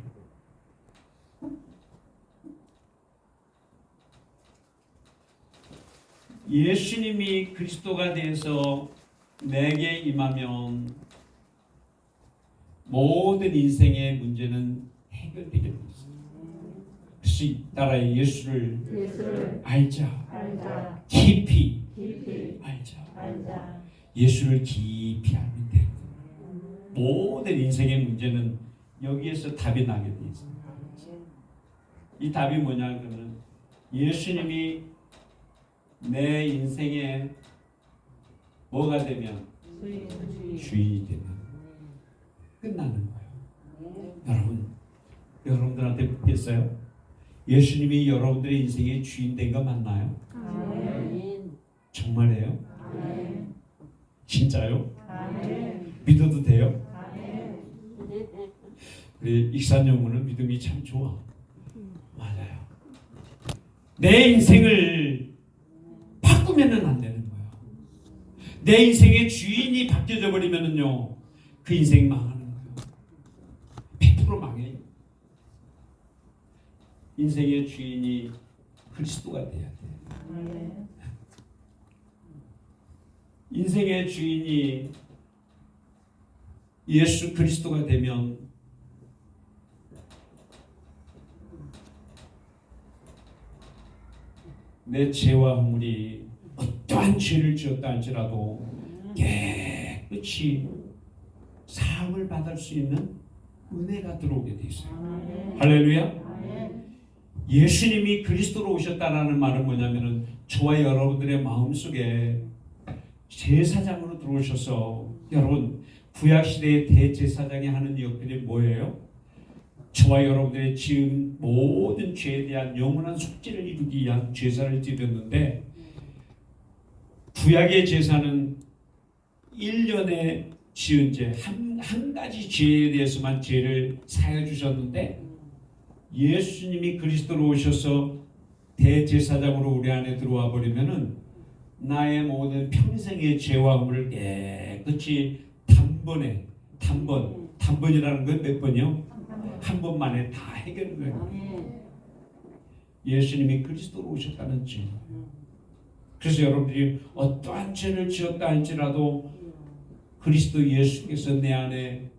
예수님이 그리스도가 돼서 내게 임하면 모든 인생의 문제는 해결되게 됩니다. 그래서 따라 예수를 알자. 깊이 알자. 예수를 깊이 알면 돼요. 모든 인생의 문제는 여기에서 답이 나게 돼 있습니다. 이 답이 뭐냐 그러면 예수님이 내 인생에 뭐가 되면 주인이 되면 끝나는 거예요. 여러분들한테 묻겠어요? 예수님이 여러분들의 인생의 주인 된 거 맞나요? 정말이에요? 진짜요? 믿어도 돼요? 우리 익산영문은 믿음이 참 좋아. 맞아요. 내 인생을 바꾸면은 안 되는 거야. 내 인생의 주인이 바뀌어져 버리면은요, 그 인생 망하는 거예요. 100% 망해요. 인생의 주인이 그리스도가 돼야 돼. 인생의 주인이 예수 그리스도가 되면 내 죄와 허물이 어떠한 죄를 지었다 할지라도 깨끗이 사함을 받을 수 있는 은혜가 들어오게 돼 있어요. 할렐루야. 예수님이 그리스도로 오셨다라는 말은 뭐냐면은 저와 여러분들의 마음속에 제사장으로 들어오셔서, 여러분 구약 시대의 대제사장이 하는 역할이 뭐예요? 저와 여러분들의 지은 모든 죄에 대한 영원한 속죄를 이루기 위한 제사를 드렸는데, 구약의 제사는 1년에 지은 죄, 한 가지 죄에 대해서만 죄를 사해 주셨는데, 예수님이 그리스도로 오셔서 대제사장으로 우리 안에 들어와 버리면은 나의 모든 평생의 죄와 허물을 깨끗이 단번이라는 건 몇 번이요? 한 번만에 다 해결돼요. 예수님이 그리스도로 오셨다는 증거. 그래서 여러분들이 어떠한 죄를 지었다 할지라도 그리스도 예수께서 내 안에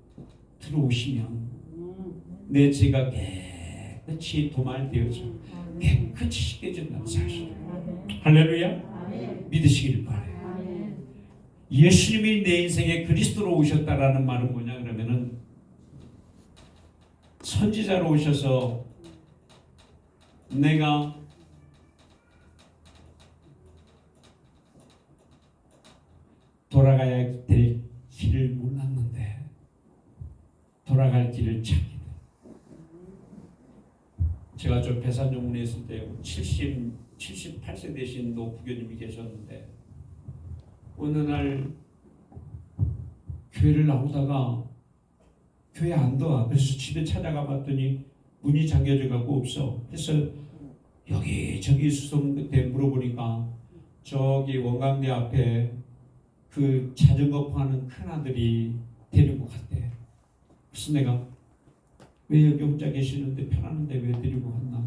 들어오시면 내 죄가 깨끗이 도말되어져 깨끗이 씻겨진다는 사실. 할렐루야. 믿으시길 바라요. 예수님이 내 인생에 그리스도로 오셨다라는 말은 뭐냐 그러면은 선지자로 오셔서 내가 돌아가야 될 길을 몰랐는데 돌아갈 길을 찾게 돼. 제가 저 배산정문에 있을 때 78세 되신 노부교님이 계셨는데 어느 날 교회를 나오다가 교회 안 들어와. 그래서 집에 찾아가 봤더니 문이 잠겨져 갖고 없어. 그래서 여기저기 수송 끝에 물어보니까 저기 원광대 앞에 그 자전거 파는 큰아들이 데리고 갔대. 그래서 내가 왜 여기 혼자 계시는데 편하는데 왜 데리고 갔나.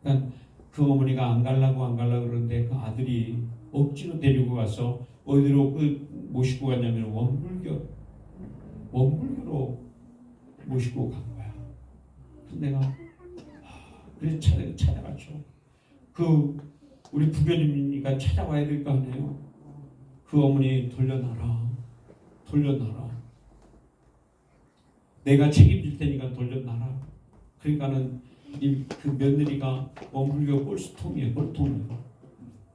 그러니까 그 어머니가 안 가려고 그러는데 그 아들이 억지로 데리고 가서 어디로 모시고 갔냐면 원불교로 모시고 간 거야. 그래서 내가 그래서 찾아갔죠. 그 우리 부교님이니까 찾아와야 될 거 아니에요. 그 어머니 돌려놔라. 내가 책임질 테니까 돌려놔라. 그러니까는 그 며느리가 원불교 꼴통이에요.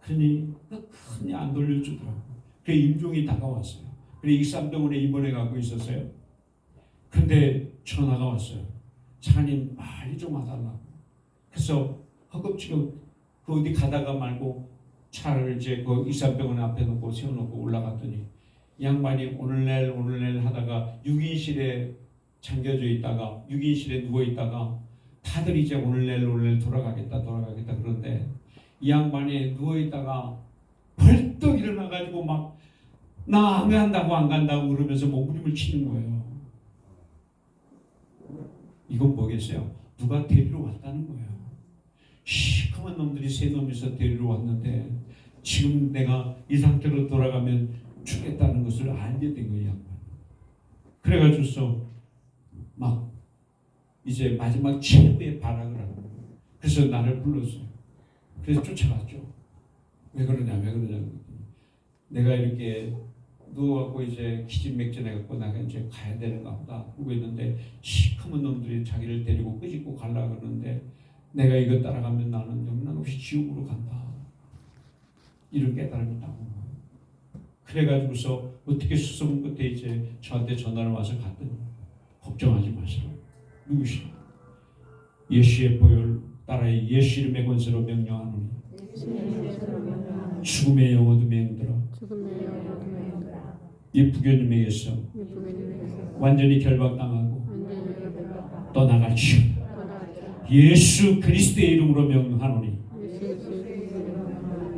그러니 흔히 안 돌려주더라고. 그 임종이 다가왔어요. 그래 익산병원에 입원해 가고 있었어요. 근데 전화가 왔어요. 사장님 빨리 좀 와달라고. 그래서 허겁지겁 그 어디 가다가 말고 차를 이제 그 이산병원 앞에 놓고 세워놓고 올라갔더니 이 양반이 오늘 내일 하다가 6인실에 잠겨져 있다가 6인실에 누워 있다가 다들 이제 오늘 내일 돌아가겠다 그런데 이 양반이 누워 있다가 벌떡 일어나가지고 막 나 안 간다고 그러면서 몸부림을 치는 거예요. 이건 뭐겠어요? 누가 데리러 왔다는 거예요. 시커먼 놈들이 세 놈이서 데리러 왔는데 지금 내가 이 상태로 돌아가면 죽겠다는 것을 알게 된 거예요. 그래가지고서 막 이제 마지막 최후의 발악을 하는 거예요. 그래서 나를 불렀어요. 그래서 쫓아갔죠. 왜 그러냐. 내가 이렇게 누워갖고 이제 기진맥진해갖고 내가 이제 가야 되는가 보다 하고 있는데 시커먼 놈들이 자기를 데리고 끄집고 가려고 그러는데 내가 이거 따라가면 나는 영락없이 지옥으로 간다. 이런 깨달음이 나온 거예요. 그래가지고서 어떻게 수소문 끝에 이제 저한테 전화를 와서 갔더니 걱정하지 마시라. 누구시라? 예수의 보혈 따라의 예수 이름의 권세로 명령하노니 죽음의 영혼도 맹들어 이 부교님에게서 완전히 결박당하고 떠나갈지어다. 예수 그리스도의 이름으로 명하노니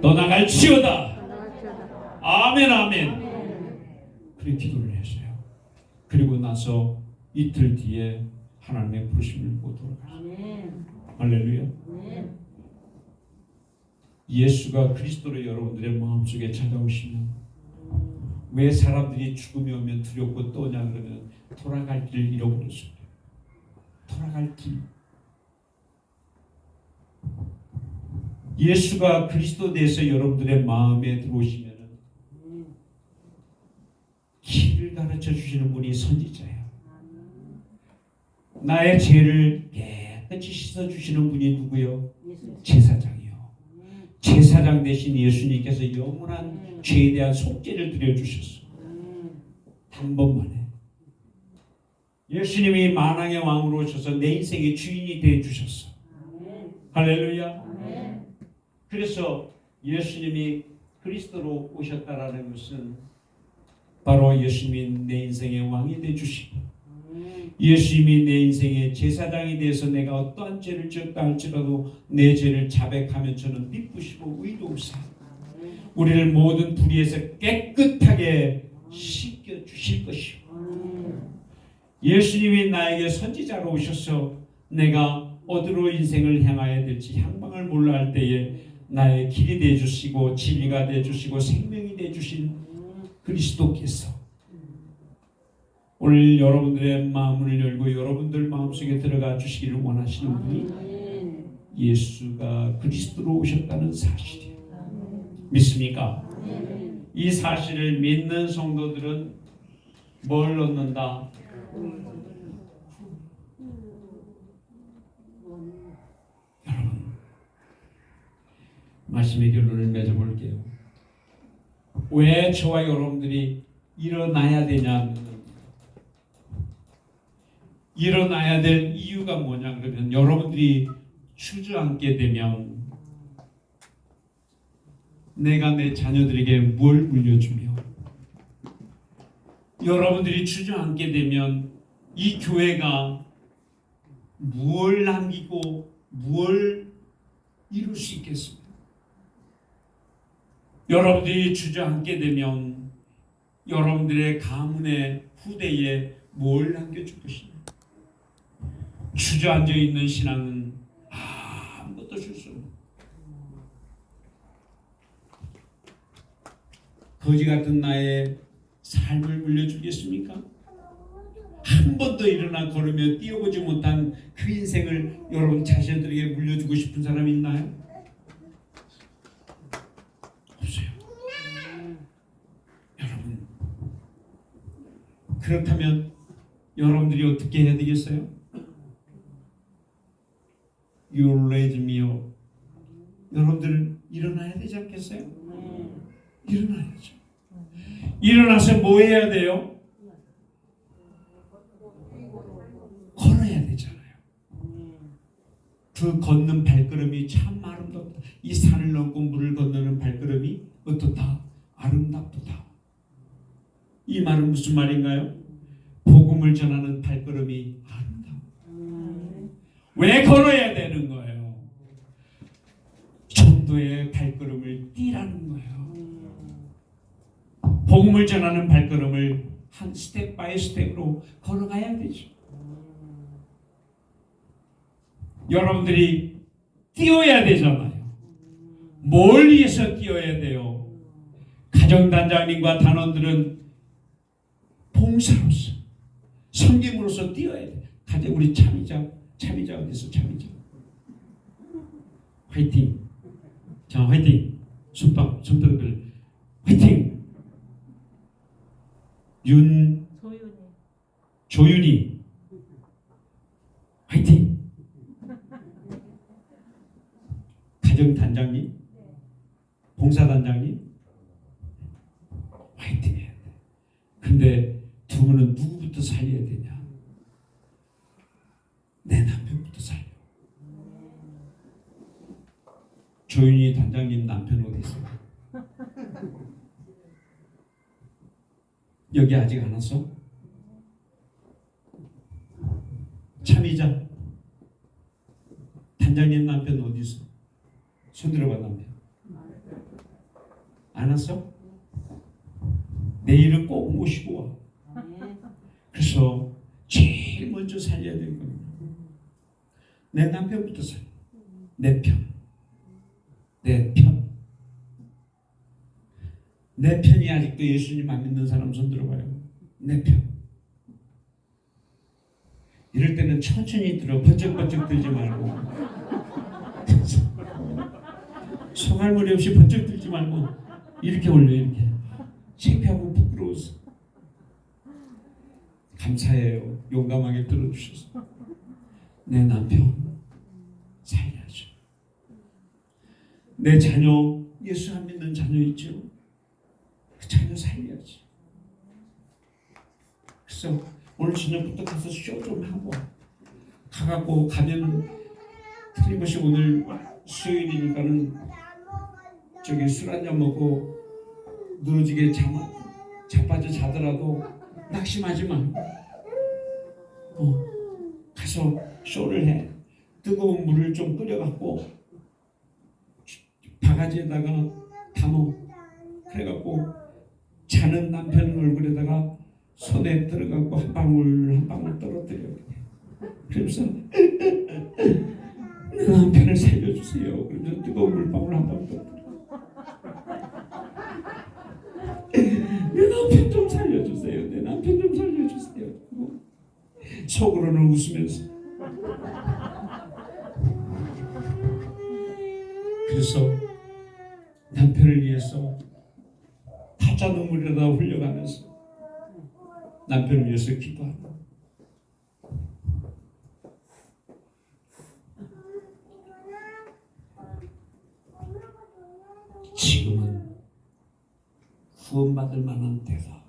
떠나갈지어다. 아멘. 그렇게 기도를 했어요. 그리고 나서 이틀 뒤에 하나님의 부르심을 보고 돌아갔어요. 할렐루야. 예수가 그리스도로 여러분들의 마음속에 찾아오시면 왜 사람들이 죽음이 오면 두렵고 떠냐 그러면 돌아갈 길을 잃어버렸어요. 돌아갈 길. 예수가 그리스도 대해서 여러분들의 마음에 들어오시면 길을 가르쳐 주시는 분이 선지자예요. 나의 죄를 깨끗이 씻어 주시는 분이 누구요? 제사장이요. 제사장 대신 예수님께서 영원한 죄에 대한 속죄를 드려주셨어. 단번만에. 예수님이 만왕의 왕으로 오셔서 내 인생의 주인이 되어주셨어. 할렐루야. 그래서 예수님이 그리스도로 오셨다라는 것은 바로 예수님이 내 인생의 왕이 되어주시고 예수님이 내 인생의 제사장이 되어서 내가 어떠한 죄를 지었다 할지라도 내 죄를 자백하면 저는 미쁘시고 의로우사 우리를 모든 불의에서 깨끗하게 씻겨주실 것이고 예수님이 나에게 선지자로 오셔서 내가 어디로 인생을 향하여야 될지 향방을 몰라 할 때에 나의 길이 되어주시고 진리가 되어주시고 생명이 되어주신 그리스도께서 오늘 여러분들의 마음을 열고 여러분들 마음속에 들어가 주시기를 원하시는 분이 예수가 그리스도로 오셨다는 사실이에요. 믿습니까? 이 사실을 믿는 성도들은 뭘 얻는다? 여러분 말씀의 결론을 맺어볼게요. 왜 저와 여러분들이 일어나야 되냐? 일어나야 될 이유가 뭐냐 그러면 여러분들이 주저앉게 되면 내가 내 자녀들에게 뭘 물려주며 여러분들이 주저앉게 되면 이 교회가 무엇을 남기고 무엇을 이룰 수 있겠습니까? 여러분들이 주저앉게 되면 여러분들의 가문의 후대에 뭘 남겨줄 것이냐? 주저앉아 있는 신앙은 아무것도 줄 수 없는 거지 같은 나의 삶을 물려주겠습니까? 한 번도 일어나 걸으며 뛰어보지 못한 그 인생을 여러분 자신들에게 물려주고 싶은 사람이 있나요? 없어요. 여러분 그렇다면 여러분들이 어떻게 해야 되겠어요? You raise me up. 여러분들 일어나야 되지 않겠어요? 일어나야죠. 일어나서 뭐 해야 돼요? 걸어야 되잖아요. 그 걷는 발걸음이 참 아름답다. 이 산을 넘고 물을 건너는 발걸음이 어떻다? 아름답도다. 이 말은 무슨 말인가요? 복음을 전하는 발걸음이 아름다워. 왜 걸어야 되는 거예요? 전도의 발걸음을 띠라는 거예요. 복음을 전하는 발걸음을 한 스텝 바이 스텝으로 걸어가야 되죠. 여러분들이 뛰어야 되잖아요. 뭘 위해서 뛰어야 돼요? 가정단장님과 단원들은 봉사로서, 섬김으로서 뛰어야 돼요. 가정 우리 참이자 어디서 참이자? 화이팅! 자, 화이팅! 손톱들 화이팅! 조윤이 화이팅! 가정단장님, 봉사단장님 화이팅 해야 돼. 근데 두 분은 누구부터 살려야 되냐? 내 남편부터 살려. 조윤희 단장님 남편 어디 있어? 여기 아직 안 왔어? 참이자 단장님 남편 어디 있어? 손 들어봐 남편. 안 왔어? 내일은 꼭 모시고 와. 그래서 제일 먼저 살려야 되는 겁니다. 내 남편부터 살려. 내 편. 내 편이 아직도 예수님 안 믿는 사람 손 들어봐요. 내 편. 이럴 때는 천천히 들어. 번쩍번쩍 들지 말고. 소갈머리 없이 번쩍 들지 말고 이렇게 올려. 이렇게. 창피하고 부끄러워서. 감사해요. 용감하게 들어주셔서. 내 남편 살려줘. 내 자녀, 예수 안 믿는 자녀 있죠? 그 자녀 살려야지. 그래서 오늘 저녁부터 가서 쇼 좀 하고 가갖고 가면 틀림없이 오늘 수요일이니까는 저기 술 한잔 먹고 늘어지게 자빠져 자더라도 낙심하지 말고 가서 쇼를 해. 뜨거운 물을 좀 끓여갖고 바가지에다가 담어. 그래갖고 자는 남편 얼굴에다가 손에 들어가고 한 방울 떨어뜨려. 그러면서 내 남편을 살려주세요. 그러면서 뜨거운 물방울 한 방울 떨어뜨려. 내 남편 좀 살려주세요. 내 남편 좀 살려주세요. 속으로는 웃으면서. 그래서 남편을 위해서 타짜 눈물에다 흘려가면서 남편을 위해서 기도하고 지금은 구원받을 만한 때다.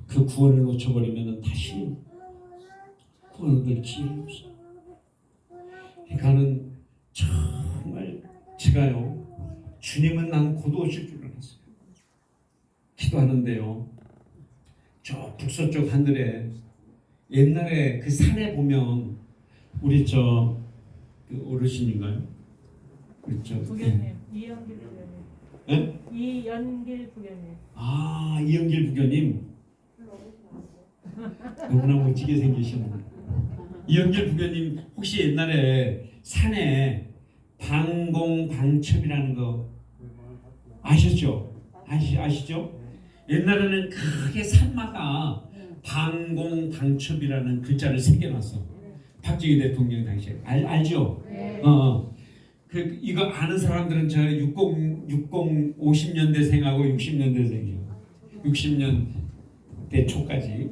그 구원을 놓쳐버리면 다시 구원을 얻을 기회가 없어. 그러니까는 정말 제가요, 주님은 난 곧 오실 줄 알았어요. 기도하는데요, 저 북서쪽 하늘에 옛날에 그 산에 보면 우리 그 어르신인가요? 그렇죠.
부교님, 이영길 부교님.
네?
이연길 부교님.
아, 이영길 부교님. 너무나 멋지게 생기시네. 이영길 부교님 혹시 옛날에 산에 방공방첩이라는 거 아셨죠? 아시죠? 옛날에는 크게 산마다 방공방첩이라는 글자를 새겨놨어. 박정희 대통령 당시에 알죠?
네.
이거 아는 사람들은 저 50년대생하고 60년대생이에요. 60년대 초까지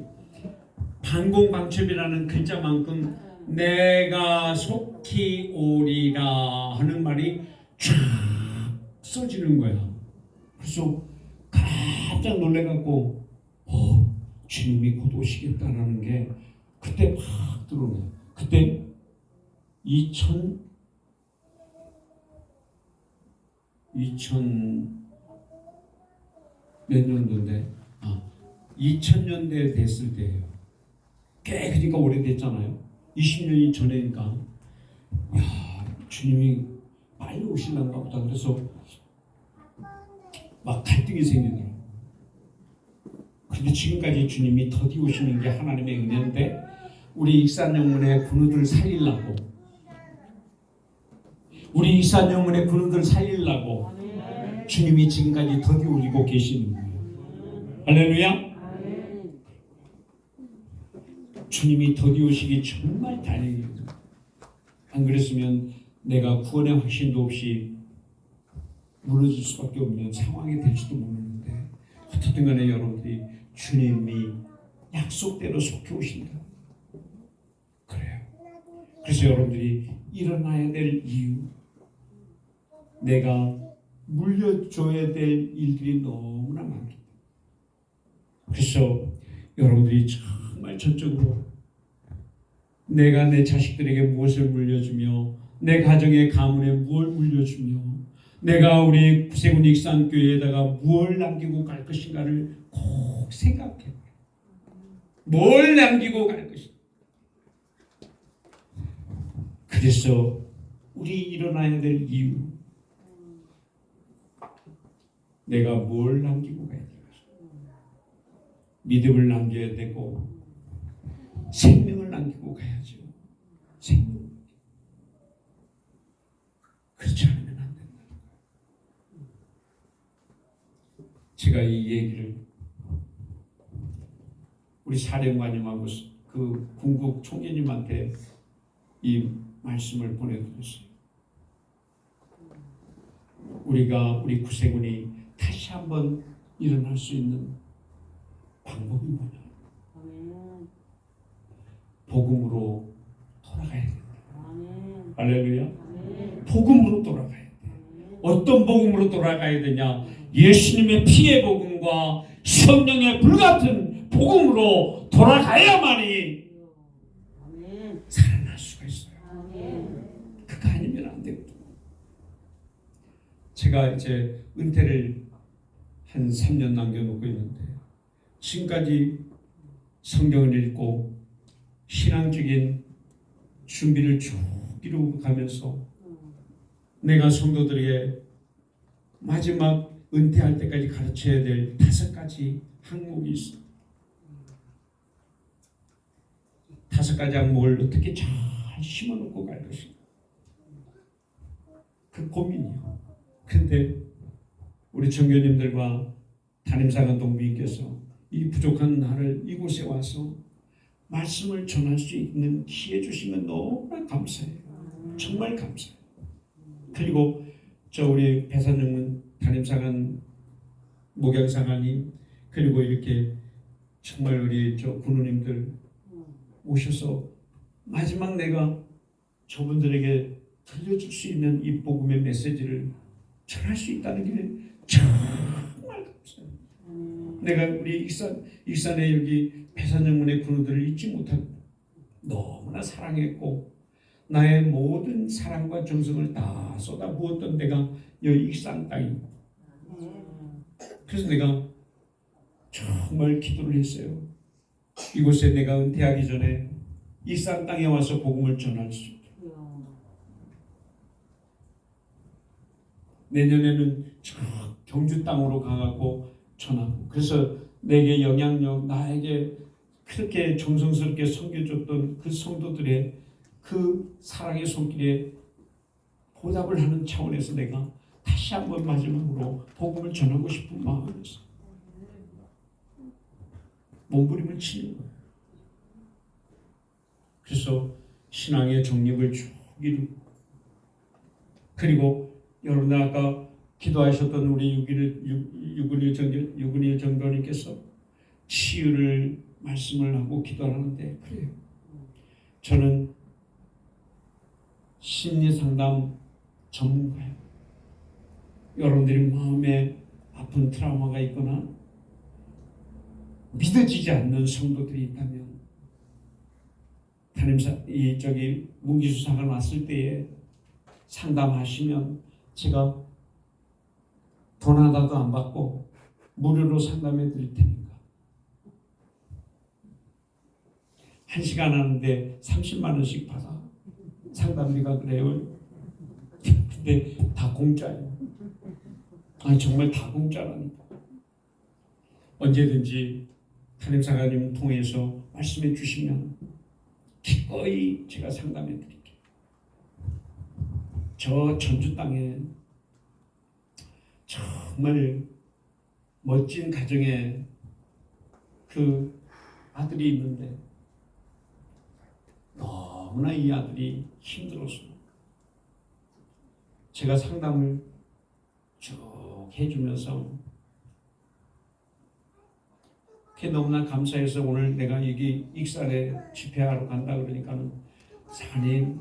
방공방첩이라는 글자만큼 내가 속히 오리라 하는 말이 쫙 써지는 거야. 그래서 깜짝 놀래갖고 주님이 곧 오시겠다라는 게 그때 팍 들어오네. 그때 2000 몇 년도인데 2000년대 됐을 때예요. 꽤 그러니까 오래됐잖아요. 20년이 전에니까 야 주님이 빨리 오실란가 보다. 그래서 막 갈등이 생기더라고요. 근데 지금까지 주님이 더디 오시는 게 하나님의 은혜인데 우리 익산영문의 군우들 살리려고 주님이 지금까지 더디 오시고 계시는 거예요. 할렐루야. 주님이 더디 오시기 정말 다행이에요. 안 그랬으면 내가 구원의 확신도 없이 무너질 수밖에 없는 상황이 될지도 모르는데 어떻든 간에 여러분들이 주님이 약속대로 속해 오신다. 그래요. 그래서 여러분들이 일어나야 될 이유, 내가 물려줘야 될 일들이 너무나 많기 때문에. 그래서 여러분들이 정말 전적으로 내가 내 자식들에게 무엇을 물려주며 내 가정의 가문에 무엇을 물려주며 내가 우리 구세군 익산교회에다가 무엇을 남기고 갈 것인가를 꼭 생각해. 뭘 남기고 갈 것인가. 그래서 우리 일어나야 될 이유, 내가 뭘 남기고 가야 될까. 믿음을 남겨야 되고 생명을 남기고 가야죠. 생명. 그렇지 않으면 안 된다는 거예요. 제가 이 얘기를 우리 사령관님하고 그 군국 총재님한테 이 말씀을 보내드렸어요. 우리 구세군이 다시 한번 일어날 수 있는 방법이 뭐냐? 복음으로 돌아가야 된다. 할렐루야. 복음으로 돌아가야 돼. 어떤 복음으로 돌아가야 되냐? 예수님의 피의 복음과 성령의 불같은 복음으로 돌아가야만이 살아날 수가 있어요. 그거 아니면 안 되거든요. 제가 이제 은퇴를 한 3년 남겨놓고 있는데 지금까지 성경을 읽고 신앙적인 준비를 쭉 이루고 가면서 내가 성도들에게 마지막 은퇴할 때까지 가르쳐야 될 5가지 항목이 있어. 5가지 항목을 어떻게 잘 심어놓고 갈 것인가. 그 고민이요. 근데 우리 청교님들과 담임사관 동부인께서 이 부족한 나를 이곳에 와서 말씀을 전할 수 있는 기회 주신 건 너무나 감사해요. 정말 감사해요. 그리고 우리 배산영문 담임사관 목양사관님 그리고 이렇게 정말 우리 군우님들 오셔서 마지막 내가 저분들에게 들려줄 수 있는 이 복음의 메시지를 전할 수 있다는 게 정말 감사해요. 내가 우리 익산에 여기 배산영문의 군우들을 잊지 못하고 너무나 사랑했고 나의 모든 사랑과 정성을 다 쏟아부었던 데가 여기 익산 땅입니다. 그래서 내가 정말 기도를 했어요. 이곳에 내가 은퇴하기 전에 익산 땅에 와서 복음을 전할 수 있도록. 내년에는 경주 땅으로 가고 전하고. 그래서 내게 영향력, 나에게 그렇게 정성스럽게 섬겨줬던 그 성도들의 그 사랑의 손길에 보답을 하는 차원에서 내가 다시 한번 마지막으로 복음을 전하고 싶은 마음이었어. 몸부림을 치는 거예요. 그래서 신앙의 정립을 쭉 이루고 그리고 여러분 아까 기도하셨던 우리 유근일 정도님께서 치유를 말씀을 하고 기도하는데 그래요. 저는 심리상담 전문가예요. 여러분들이 마음에 아픈 트라우마가 있거나 믿어지지 않는 성도들이 있다면 문기수사가 왔을 때에 상담하시면 제가 돈 하나도 안 받고 무료로 상담해 드릴 테니까. 1시간 하는데 30만 원씩 받아. 상담비가 그래요. 근데 다 공짜예요. 아니 정말 다 공짜라니까. 언제든지 담임사관님 통해서 말씀해 주시면 기꺼이 제가 상담해 드릴게요. 저 전주 땅에 정말 멋진 가정에 그 아들이 있는데 너무나 이 아들이 힘들어서 제가 상담을 쭉 해주면서 그게 너무나 감사해서 오늘 내가 여기 익산에 집회하러 간다 그러니까는 사장님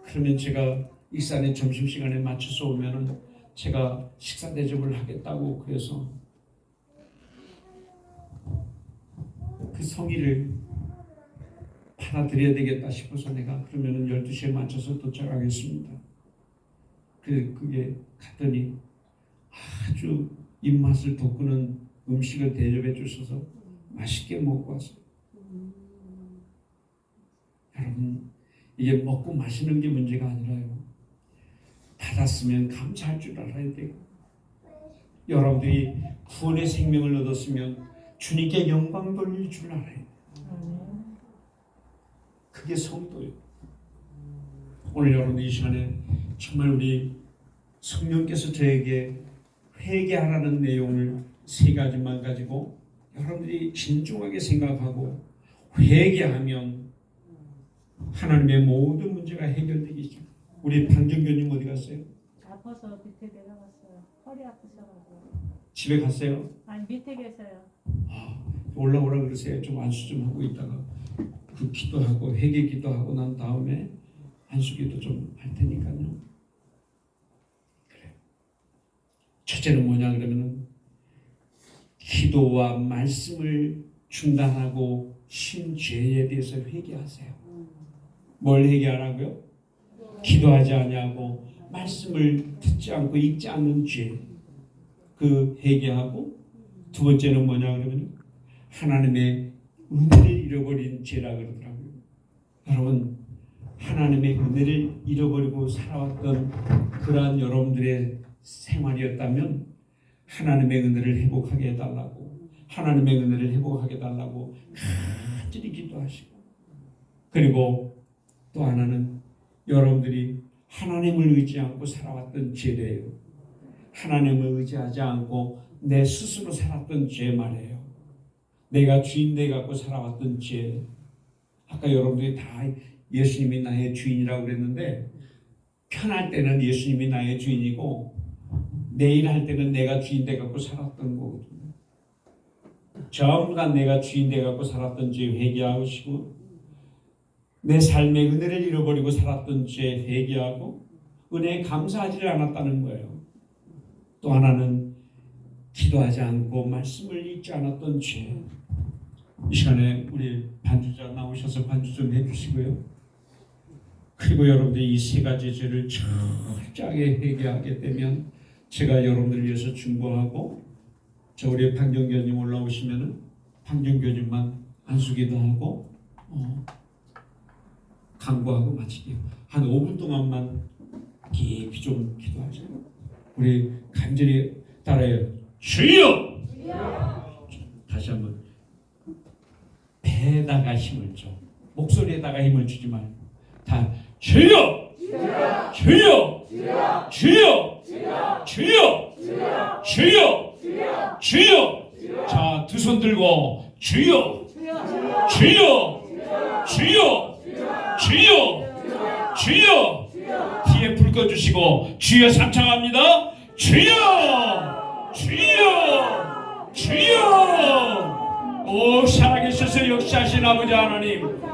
그러면 제가 익산에 점심시간에 맞춰서 오면은 제가 식사 대접을 하겠다고 그래서 그 성의를 받아들여야 되겠다 싶어서 내가 그러면은 12시에 맞춰서 도착하겠습니다. 그게 갔더니 아주 입맛을 돋구는 음식을 대접해 주셔서 맛있게 먹고 왔어요. 여러분 이게 먹고 마시는 게 문제가 아니라요. 받았으면 감사할 줄 알아야 되고 여러분들이 구원의 생명을 얻었으면 주님께 영광 돌릴 줄 알아야 돼요. 그게 성도예요. 오늘 여러분들 이 시간에 정말 우리 성령께서 저에게 회개하라는 내용을 3가지만 가지고 여러분들이 진중하게 생각하고 회개하면 하나님의 모든 문제가 해결되겠죠. 우리 방정교님 어디 갔어요?
아파서 밑에 내려갔어요. 허리 아프셔가지고.
집에 갔어요?
아니 밑에 계세요.
올라오라 그러세요. 좀 안수 좀 하고 있다가 그 기도하고 회개 기도하고 난 다음에 안수기도 좀 할 테니까요. 그래. 첫째는 뭐냐 그러면은 기도와 말씀을 중단하고 신 죄에 대해서 회개하세요. 뭘 회개하라고요? 기도하지 아니하고 말씀을 듣지 않고 읽지 않는 죄. 그 회개하고 두 번째는 뭐냐 그러면 하나님의 은혜를 잃어버린 죄라 그러더라고요. 여러분 하나님의 은혜를 잃어버리고 살아왔던 그러한 여러분들의 생활이었다면 하나님의 은혜를 회복하게 해달라고 하나님의 은혜를 회복하게 해달라고 간절히 기도하시고 그리고 또 하나는 여러분들이 하나님을 의지 않고 살아왔던 죄래요. 하나님을 의지하지 않고 내 스스로 살았던 죄 말이에요. 내가 주인 돼 갖고 살아왔던 죄. 아까 여러분들이 다 예수님이 나의 주인이라고 그랬는데 편할 때는 예수님이 나의 주인이고 내일 할 때는 내가 주인 돼 갖고 살았던 거거든요. 전부 다 내가 주인 돼 갖고 살았던 죄 회개하시고 내 삶의 은혜를 잃어버리고 살았던 죄 회개하고 은혜에 감사하지 않았다는 거예요. 또 하나는 기도하지 않고 말씀을 읽지 않았던 죄. 이 시간에 우리 반주자 나오셔서 반주 좀 해주시고요. 그리고 여러분들이 이 3가지 죄를 철저하게 회개하게 되면 제가 여러분들을 위해서 중보하고 저 우리 방정교님 올라오시면은 방정교님만 안수기도 하고 강구하고 마치게요. 한 5분 동안만 깊이 좀 기도하자. 우리 간절히 따라해요. 주여! 다시 한번 배에다가 힘을 줘. 목소리에다가 힘을 주지 말고 다 주여! 주여! 주여! 주여! 주여! 주여! 주여! 자, 두 손 들고 주여! 주여! 주여! 주여! 주여! 뒤에 불 꺼주시고 주여 삼창합니다. 주여! 주여! 주여! 오 살아계셔서 역사하신 아버지 하나님